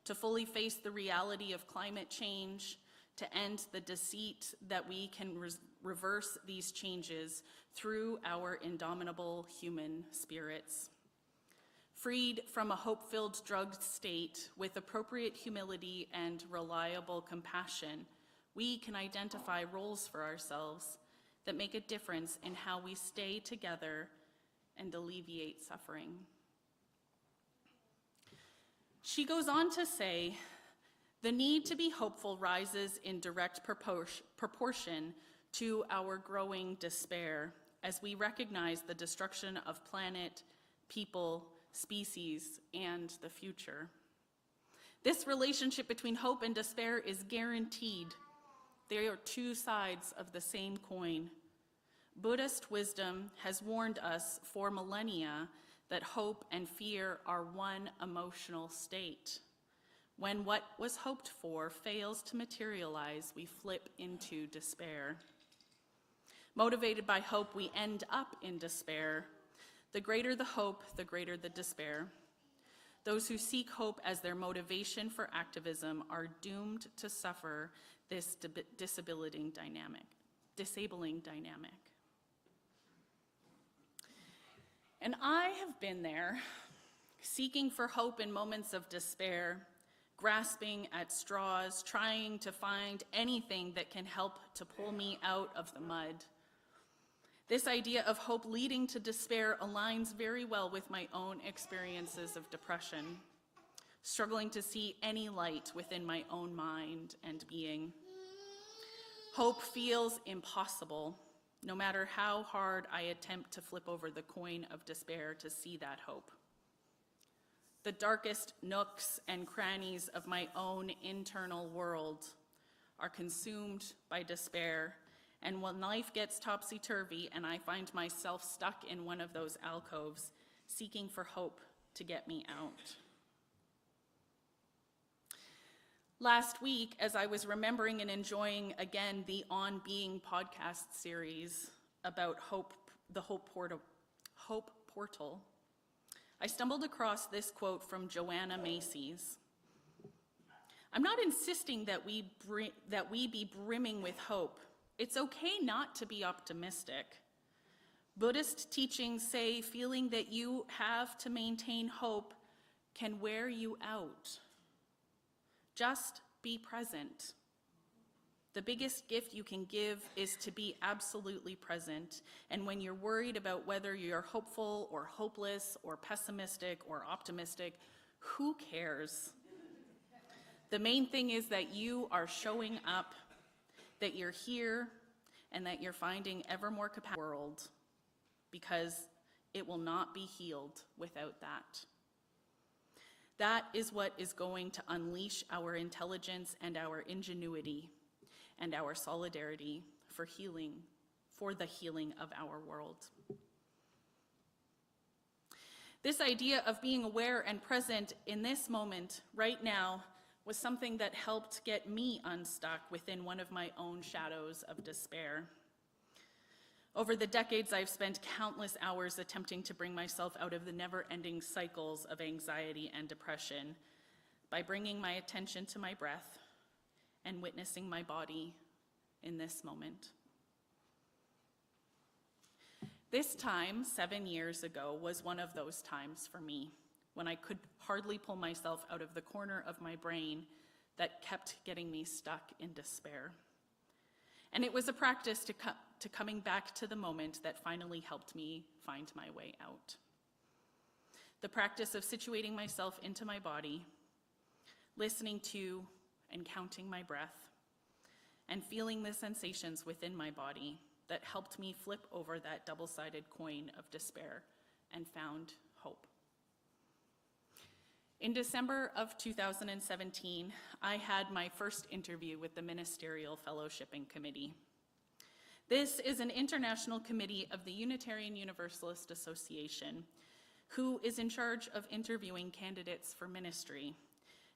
to fully face the reality of climate change, to end the deceit that we can reverse these changes through our indomitable human spirits. Freed from a hope-filled drugged state with appropriate humility and reliable compassion, we can identify roles for ourselves that make a difference in how we stay together and alleviate suffering." She goes on to say, "The need to be hopeful rises in direct proportion to our growing despair as we recognize the destruction of planet, people, species, and the future. This relationship between hope and despair is guaranteed. They are two sides of the same coin. Buddhist wisdom has warned us for millennia that hope and fear are one emotional state. When what was hoped for fails to materialize, we flip into despair. Motivated by hope, we end up in despair. The greater the hope, the greater the despair. Those who seek hope as their motivation for activism are doomed to suffer this disabling dynamic. And I have been there, seeking for hope in moments of despair, grasping at straws, trying to find anything that can help to pull me out of the mud. This idea of hope leading to despair aligns very well with my own experiences of depression, struggling to see any light within my own mind and being. Hope feels impossible, no matter how hard I attempt to flip over the coin of despair to see that hope. The darkest nooks and crannies of my own internal world are consumed by despair, and when life gets topsy-turvy and I find myself stuck in one of those alcoves, seeking for hope to get me out. Last week, as I was remembering and enjoying again the On Being podcast series about hope, the Hope Portal, I stumbled across this quote from Joanna Macy's. "I'm not insisting that we be brimming with hope. It's okay not to be optimistic. Buddhist teachings say feeling that you have to maintain hope can wear you out. Just be present. The biggest gift you can give is to be absolutely present. And when you're worried about whether you're hopeful or hopeless or pessimistic or optimistic, who cares? The main thing is that you are showing up, that you're here, and that you're finding ever more capacity in the world, because it will not be healed without that. That is what is going to unleash our intelligence and our ingenuity and our solidarity for the healing of our world." This idea of being aware and present in this moment, right now, was something that helped get me unstuck within one of my own shadows of despair. Over the decades, I've spent countless hours attempting to bring myself out of the never-ending cycles of anxiety and depression by bringing my attention to my breath and witnessing my body in this moment. This time, 7 years ago, was one of those times for me when I could hardly pull myself out of the corner of my brain that kept getting me stuck in despair. And it was a practice to coming back to the moment that finally helped me find my way out. The practice of situating myself into my body, listening to and counting my breath, and feeling the sensations within my body that helped me flip over that double-sided coin of despair and found hope. In December of 2017, I had my first interview with the Ministerial Fellowshipping Committee. This is an international committee of the Unitarian Universalist Association, who is in charge of interviewing candidates for ministry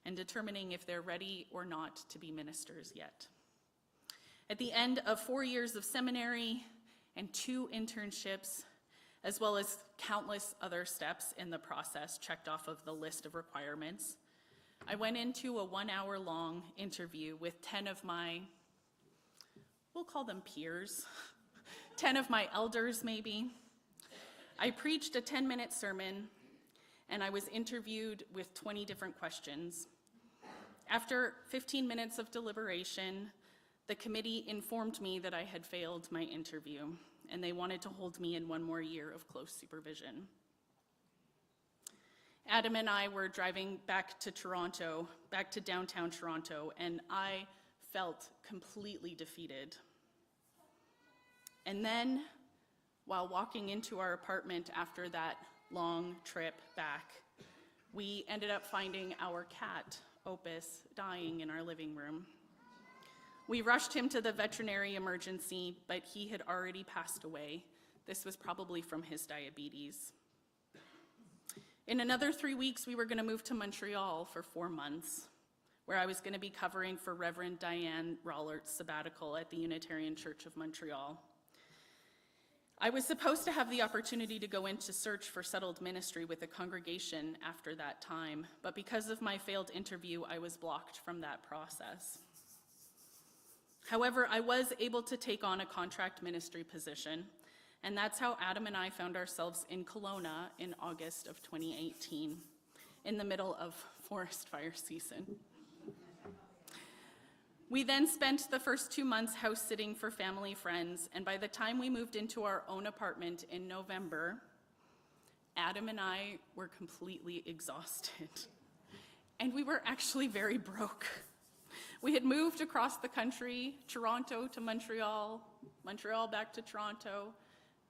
and determining if they're ready or not to be ministers yet. At the end of 4 years of seminary and 2 internships, as well as countless other steps in the process checked off of the list of requirements, I went into a 1-hour-long interview with 10 of my, we'll call them peers, 10 of my elders maybe. I preached a 10-minute sermon, and I was interviewed with 20 different questions. After 15 minutes of deliberation, the committee informed me that I had failed my interview, and they wanted to hold me in 1 more year of close supervision. Adam and I were driving back to Toronto, back to downtown Toronto, and I felt completely defeated. And then, while walking into our apartment after that long trip back, we ended up finding our cat, Opus, dying in our living room. We rushed him to the veterinary emergency, but he had already passed away. This was probably from his diabetes. In another 3 weeks, we were going to move to Montreal for 4 months, where I was going to be covering for Reverend Diane Rollert's sabbatical at the Unitarian Church of Montreal. I was supposed to have the opportunity to go in to search for settled ministry with the congregation after that time, but because of my failed interview, I was blocked from that process. However, I was able to take on a contract ministry position, and that's how Adam and I found ourselves in Kelowna in August of 2018, in the middle of forest fire season. We then spent the first 2 months house sitting for family friends, and by the time we moved into our own apartment in November, Adam and I were completely exhausted, and we were actually very broke. We had moved across the country, Toronto to Montreal, Montreal back to Toronto.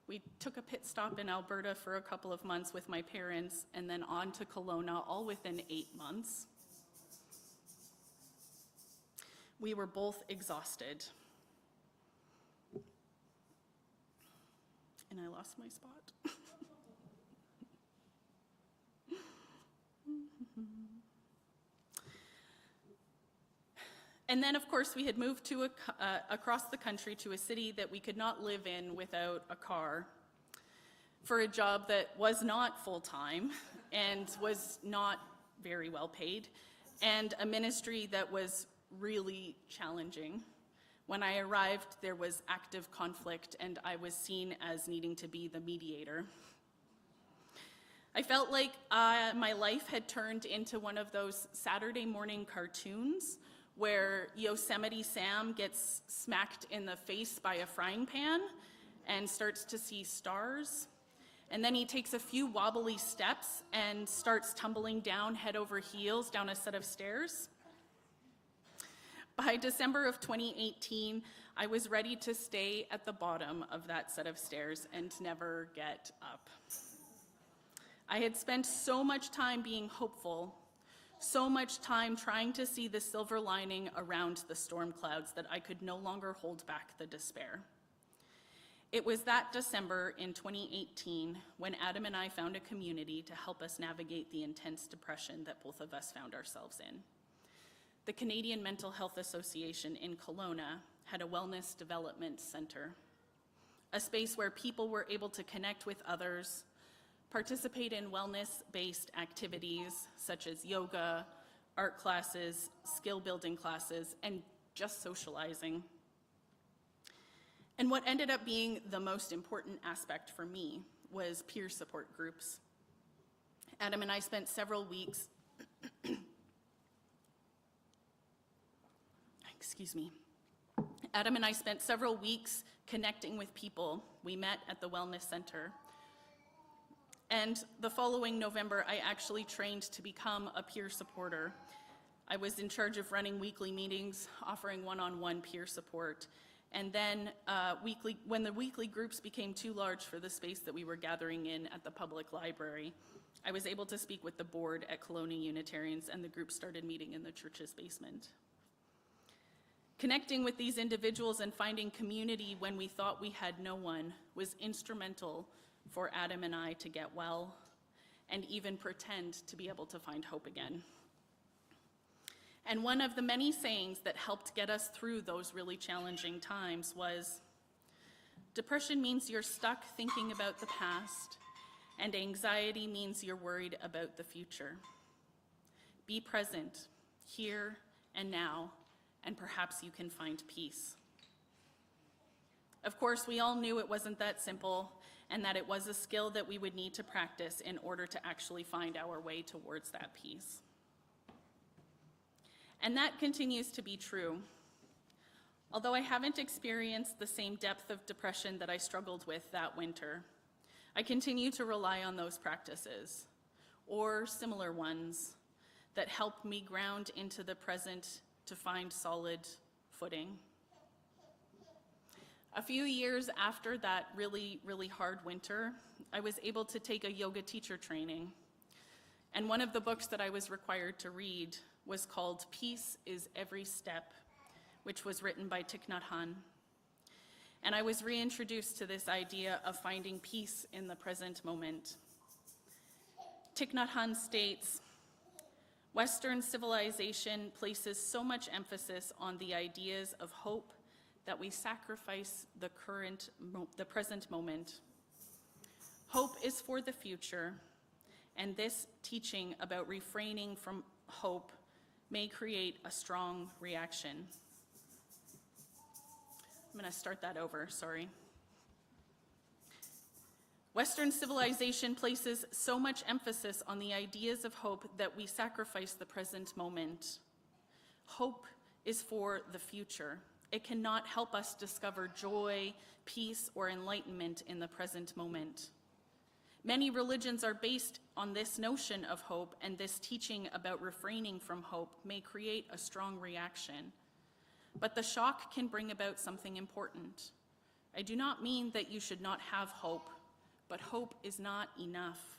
We took a pit stop in Alberta for a couple of months with my parents, and then on to Kelowna, all within 8 months. We were both exhausted. And I lost my spot. And then, of course, we had moved to across the country to a city that we could not live in without a car, for a job that was not full-time and was not very well paid, and a ministry that was really challenging. When I arrived, there was active conflict, and I was seen as needing to be the mediator. I felt like my life had turned into one of those Saturday morning cartoons where Yosemite Sam gets smacked in the face by a frying pan and starts to see stars. And then he takes a few wobbly steps and starts tumbling down head over heels down a set of stairs. By December of 2018, I was ready to stay at the bottom of that set of stairs and never get up. I had spent so much time being hopeful, so much time trying to see the silver lining around the storm clouds that I could no longer hold back the despair. It was that December in 2018 when Adam and I found a community to help us navigate the intense depression that both of us found ourselves in. The Canadian Mental Health Association in Kelowna had a wellness development center, a space where people were able to connect with others, participate in wellness-based activities such as yoga, art classes, skill-building classes, and just socializing. And what ended up being the most important aspect for me was peer support groups. Adam and I spent several weeks, Adam and I spent several weeks connecting with people. We met at the Wellness Center. And the following November, I actually trained to become a peer supporter. I was in charge of running weekly meetings, offering one-on-one peer support. And then when the weekly groups became too large for the space that we were gathering in at the public library, I was able to speak with the board at Kelowna Unitarians, and the group started meeting in the church's basement. Connecting with these individuals and finding community when we thought we had no one was instrumental for Adam and I to get well and even pretend to be able to find hope again. And one of the many sayings that helped get us through those really challenging times was, depression means you're stuck thinking about the past, and anxiety means you're worried about the future. Be present, here and now, and perhaps you can find peace. Of course, we all knew it wasn't that simple, and that it was a skill that we would need to practice in order to actually find our way towards that peace. And that continues to be true. Although I haven't experienced the same depth of depression that I struggled with that winter, I continue to rely on those practices, or similar ones, that help me ground into the present to find solid footing. A few years after that really, really hard winter, I was able to take a yoga teacher training. And one of the books that I was required to read was called Peace is Every Step, which was written by Thich Nhat Hanh. And I was reintroduced to this idea of finding peace in the present moment. Thich Nhat Hanh states, Western civilization places so much emphasis on the ideas of hope that we sacrifice the present moment. Hope is for the future, and this teaching about refraining from hope may create a strong reaction. I'm going to start that over, sorry. Western civilization places so much emphasis on the ideas of hope that we sacrifice the present moment. Hope is for the future. It cannot help us discover joy, peace, or enlightenment in the present moment. Many religions are based on this notion of hope, and this teaching about refraining from hope may create a strong reaction. But the shock can bring about something important. I do not mean that you should not have hope, but hope is not enough.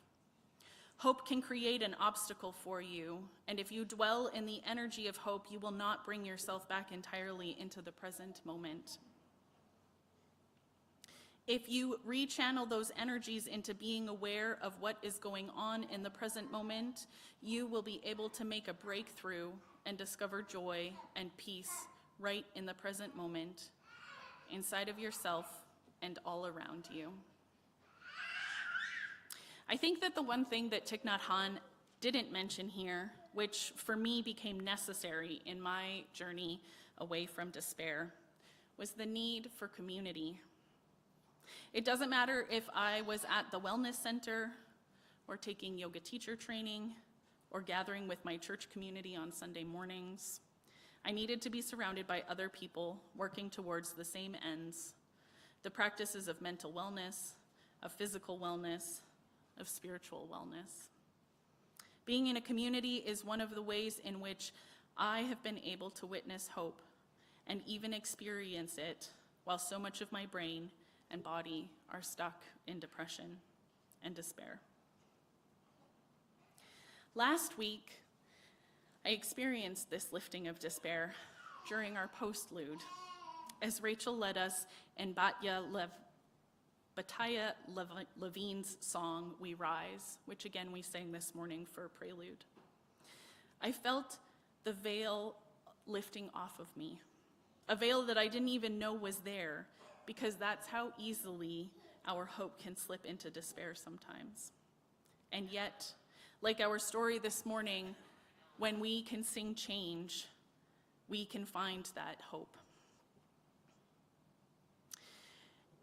Hope can create an obstacle for you, and if you dwell in the energy of hope, you will not bring yourself back entirely into the present moment. If you rechannel those energies into being aware of what is going on in the present moment, you will be able to make a breakthrough and discover joy and peace right in the present moment, inside of yourself and all around you. I think that the one thing that Thich Nhat Hanh didn't mention here, which for me became necessary in my journey away from despair, was the need for community. It doesn't matter if I was at the wellness center or taking yoga teacher training or gathering with my church community on Sunday mornings. I needed to be surrounded by other people working towards the same ends, the practices of mental wellness, of physical wellness, of spiritual wellness. Being in a community is one of the ways in which I have been able to witness hope and even experience it while so much of my brain and body are stuck in depression and despair. Last week, I experienced this lifting of despair during our postlude as Rachel led us in Batya Levine's song, We Rise, which again we sang this morning for prelude. I felt the veil lifting off of me, a veil that I didn't even know was there, because that's how easily our hope can slip into despair sometimes. And yet, like our story this morning, when we can sing change, we can find that hope.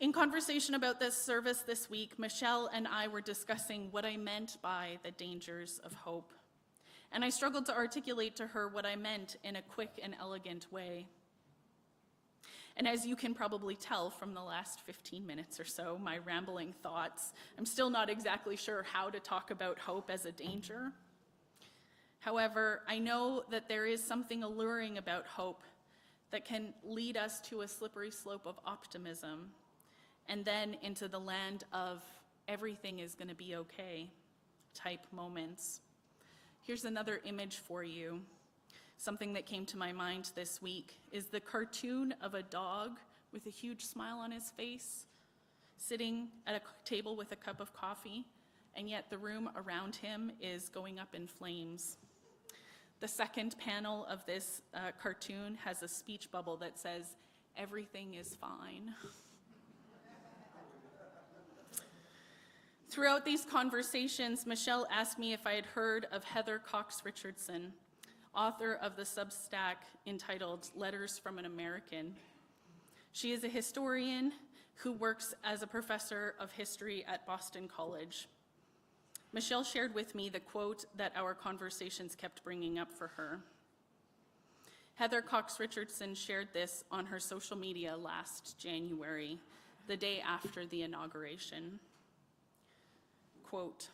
In conversation about this service this week, Michelle and I were discussing what I meant by the dangers of hope. And I struggled to articulate to her what I meant in a quick and elegant way. And as you can probably tell from the last 15 minutes or so, my rambling thoughts, I'm still not exactly sure how to talk about hope as a danger. However, I know that there is something alluring about hope that can lead us to a slippery slope of optimism, and then into the land of everything is going to be okay type moments. Here's another image for you. Something that came to my mind this week is the cartoon of a dog with a huge smile on his face, sitting at a table with a cup of coffee, and yet the room around him is going up in flames. The second panel of this cartoon has a speech bubble that says, "Everything is fine." Throughout these conversations, Michelle asked me if I had heard of Heather Cox Richardson, author of the Substack entitled Letters from an American. She is a historian who works as a professor of history at Boston College. Michelle shared with me the quote that our conversations kept bringing up for her. Heather Cox Richardson shared this on her social media last January, the day after the inauguration. Quote,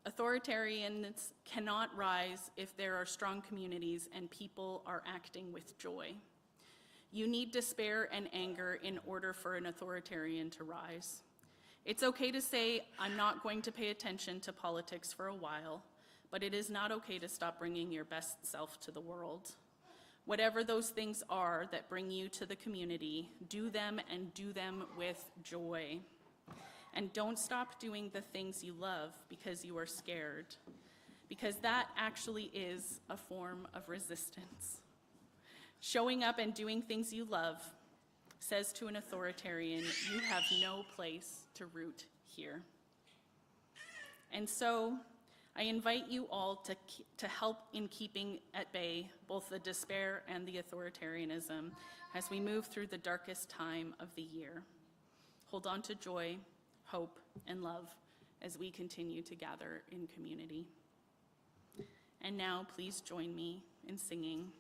"Authoritarians cannot rise if there are strong communities and people are acting with joy. You need despair and anger in order for an authoritarian to rise. It's okay to say, I'm not going to pay attention to politics for a while, but it is not okay to stop bringing your best self to the world. Whatever those things are that bring you to the community, do them and do them with joy. And don't stop doing the things you love because you are scared, because that actually is a form of resistance. Showing up and doing things you love says to an authoritarian, you have no place to root here." And so I invite you all to help in keeping at bay both the despair and the authoritarianism as we move through the darkest time of the year. Hold on to joy, hope, and love as we continue to gather in community. And now please join me in singing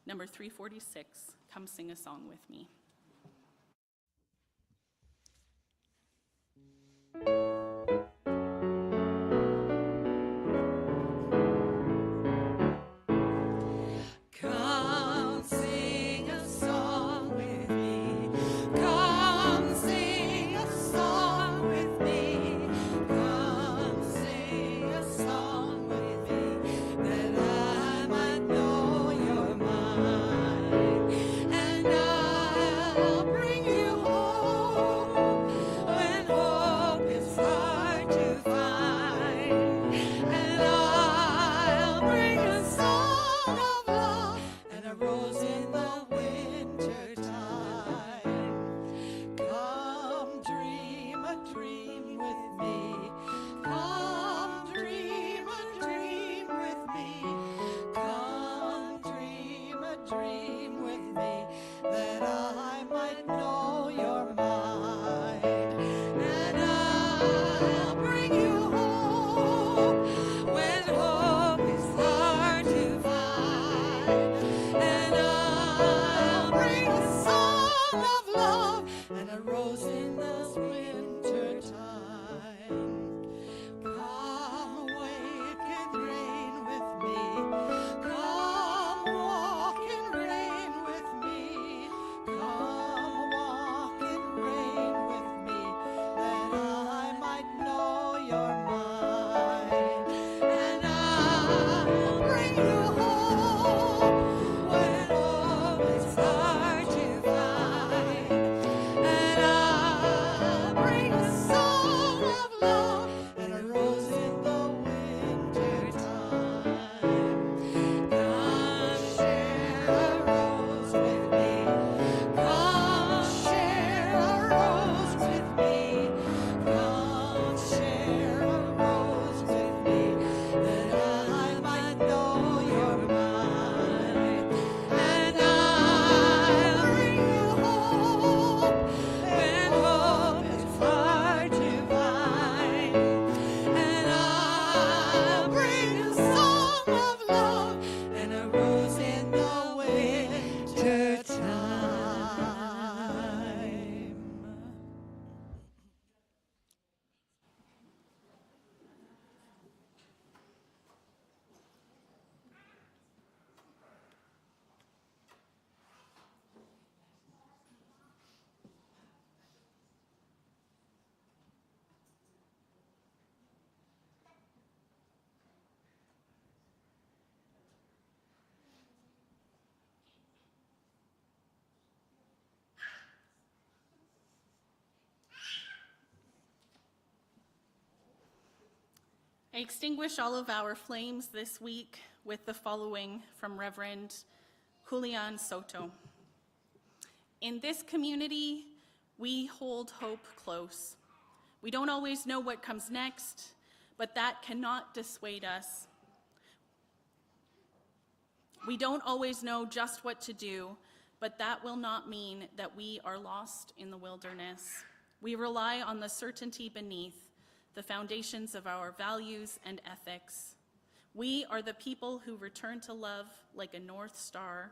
number 346, Come Sing a Song With Me. Come sing a song with me. Come sing a song with me. Come sing a song with me, that I might know you're mine. And I'll bring you home when hope is rising. I extinguish all of our flames this week with the following from Reverend Julian Soto. In this community, we hold hope close. We don't always know what comes next, but that cannot dissuade us. We don't always know just what to do, but that will not mean that we are lost in the wilderness. We rely on the certainty beneath, the foundations of our values and ethics. We are the people who return to love like a North Star,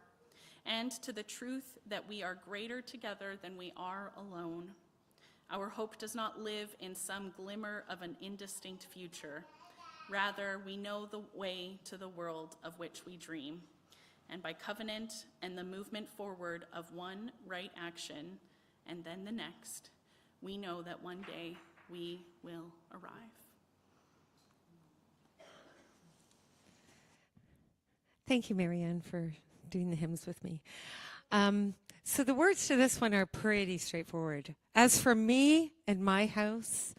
and to the truth that we are greater together than we are alone. Our hope does not live in some glimmer of an indistinct future. Rather, we know the way to the world of which we dream. And by covenant and the movement forward of one right action and then the next, we know that one day we will arrive. Thank you, Marianne, for doing the hymns with me. So the words to this one are pretty straightforward. As for me and my house,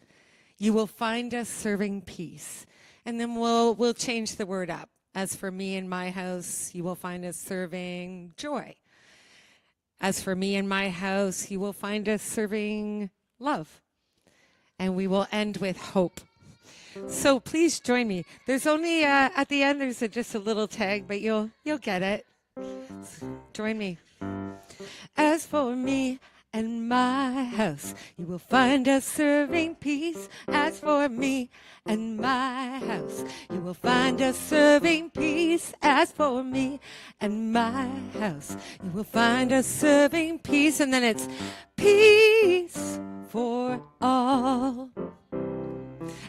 you will find us serving peace. And then we'll change the word up. As for me and my house, you will find us serving joy. As for me and my house, you will find us serving love. And we will end with hope. So please join me. There's only, at the end, there's just a little tag, but you'll get it. Join me. As for me and my house, you will find us serving peace. As for me and my house, you will find us serving peace. As for me and my house, you will find us serving peace. And then it's peace for all.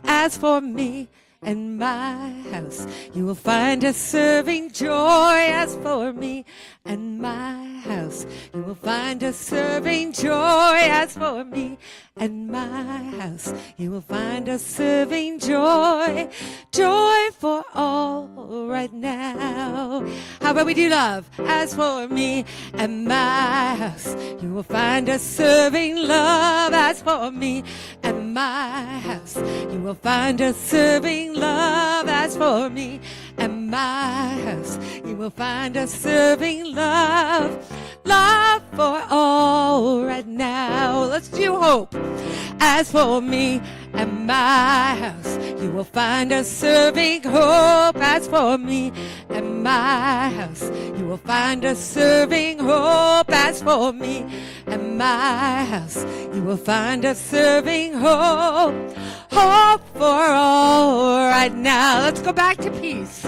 As for me and my house, you will find us serving joy. As for me and my house, you will find us serving joy. As for me and my house, you will find us serving joy. Joy for all right now. How about we do love? As for me and my house, you will find us serving love. As for me and my house, you will find us serving love. As for me and my house, you will find us serving love. Love for all right now. Let's do hope. As for me and my house, you will find us serving hope. As for me and my house, you will find us serving hope. As for me and my house, you will find us serving hope. Hope for all right now. Let's go back to peace.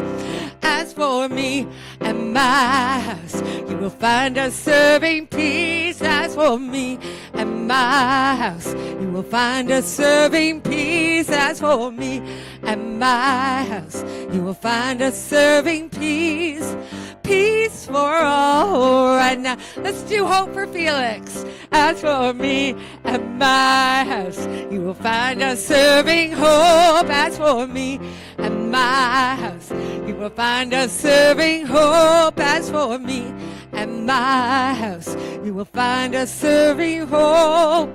As for me and my house, you will find us serving peace. As for me and my house, you will find us serving peace. As for me and my house, you will find us serving peace. Peace for all right now. Let's do hope for Felix. As for me and my house, you will find us serving hope. As for me and my house, you will find us serving hope. As for me and my house, you will find us serving hope.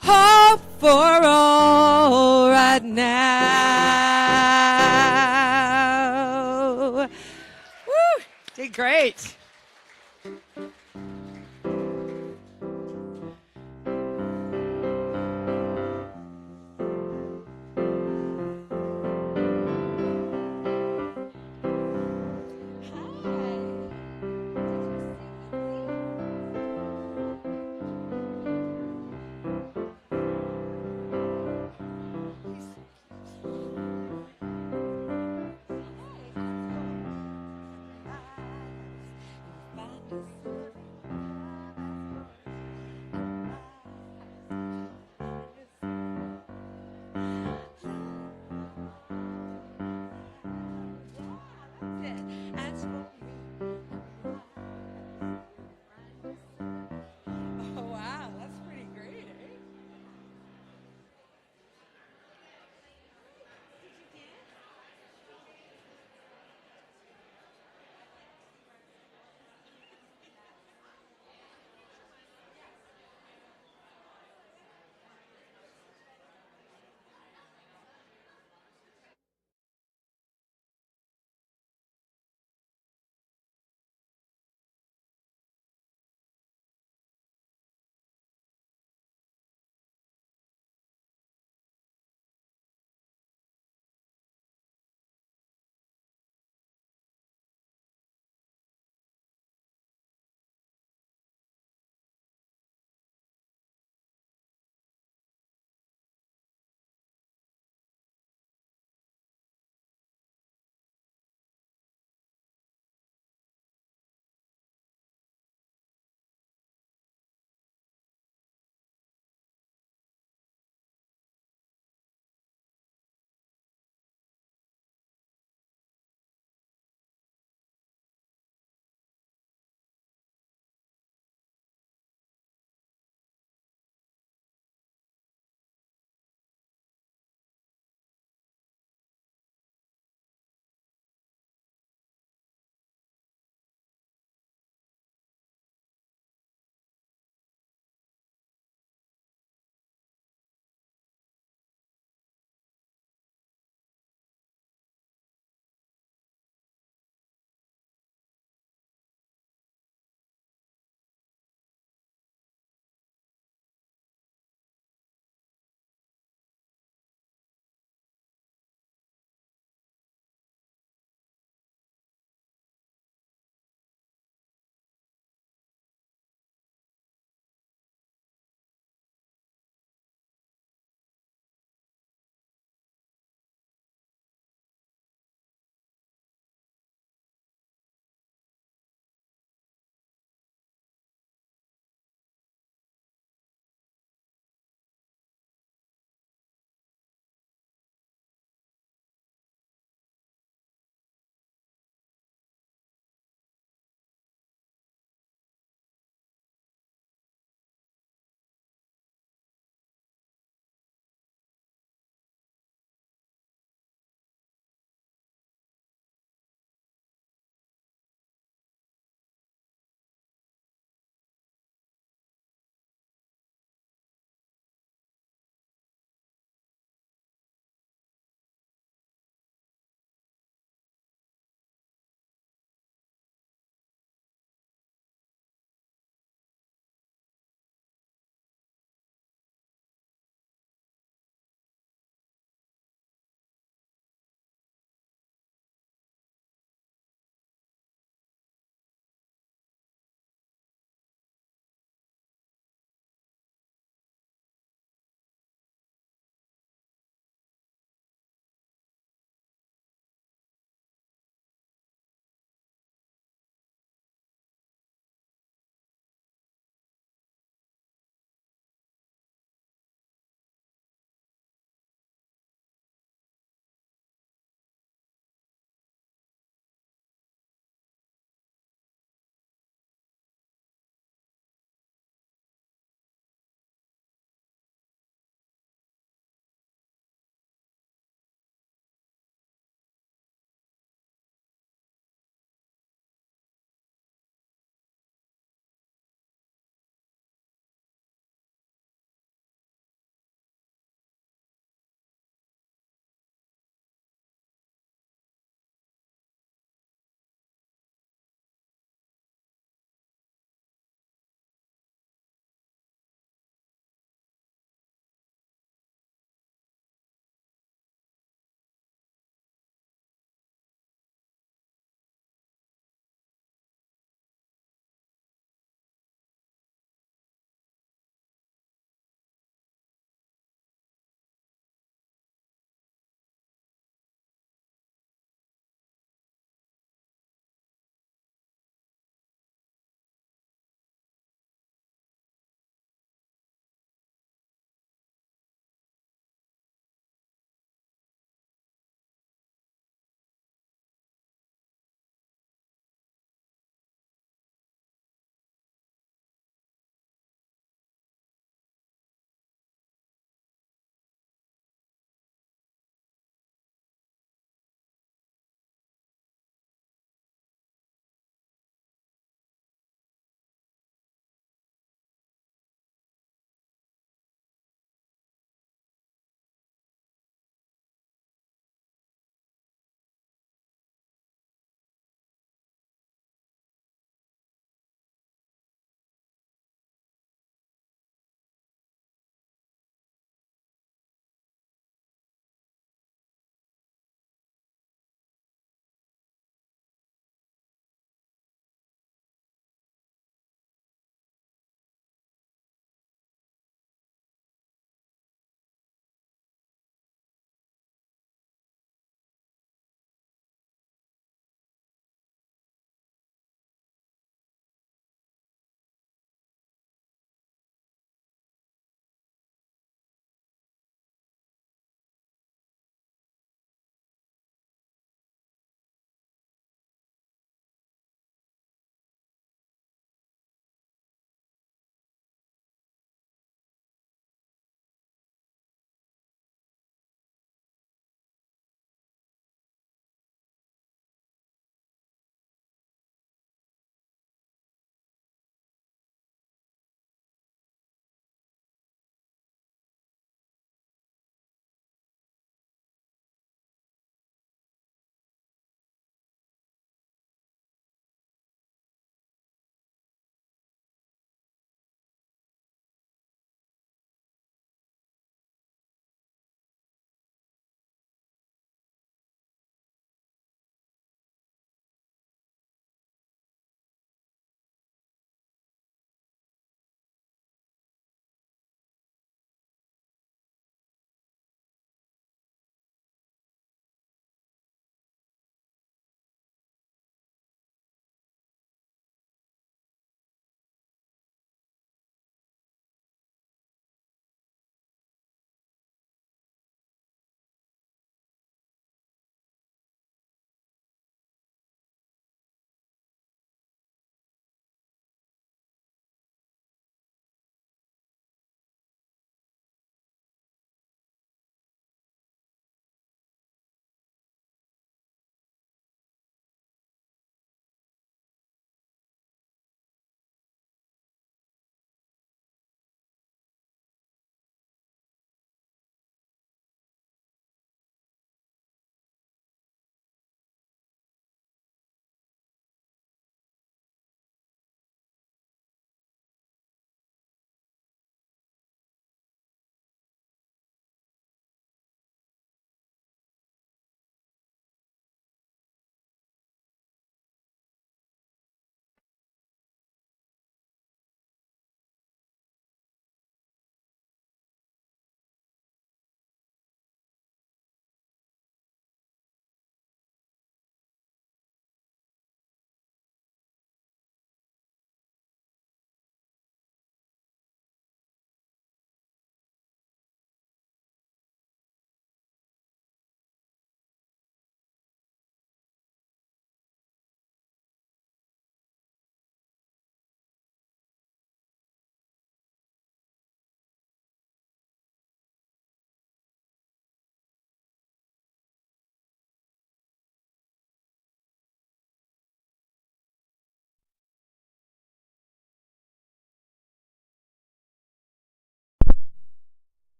Hope for all right now. Woo! Did great.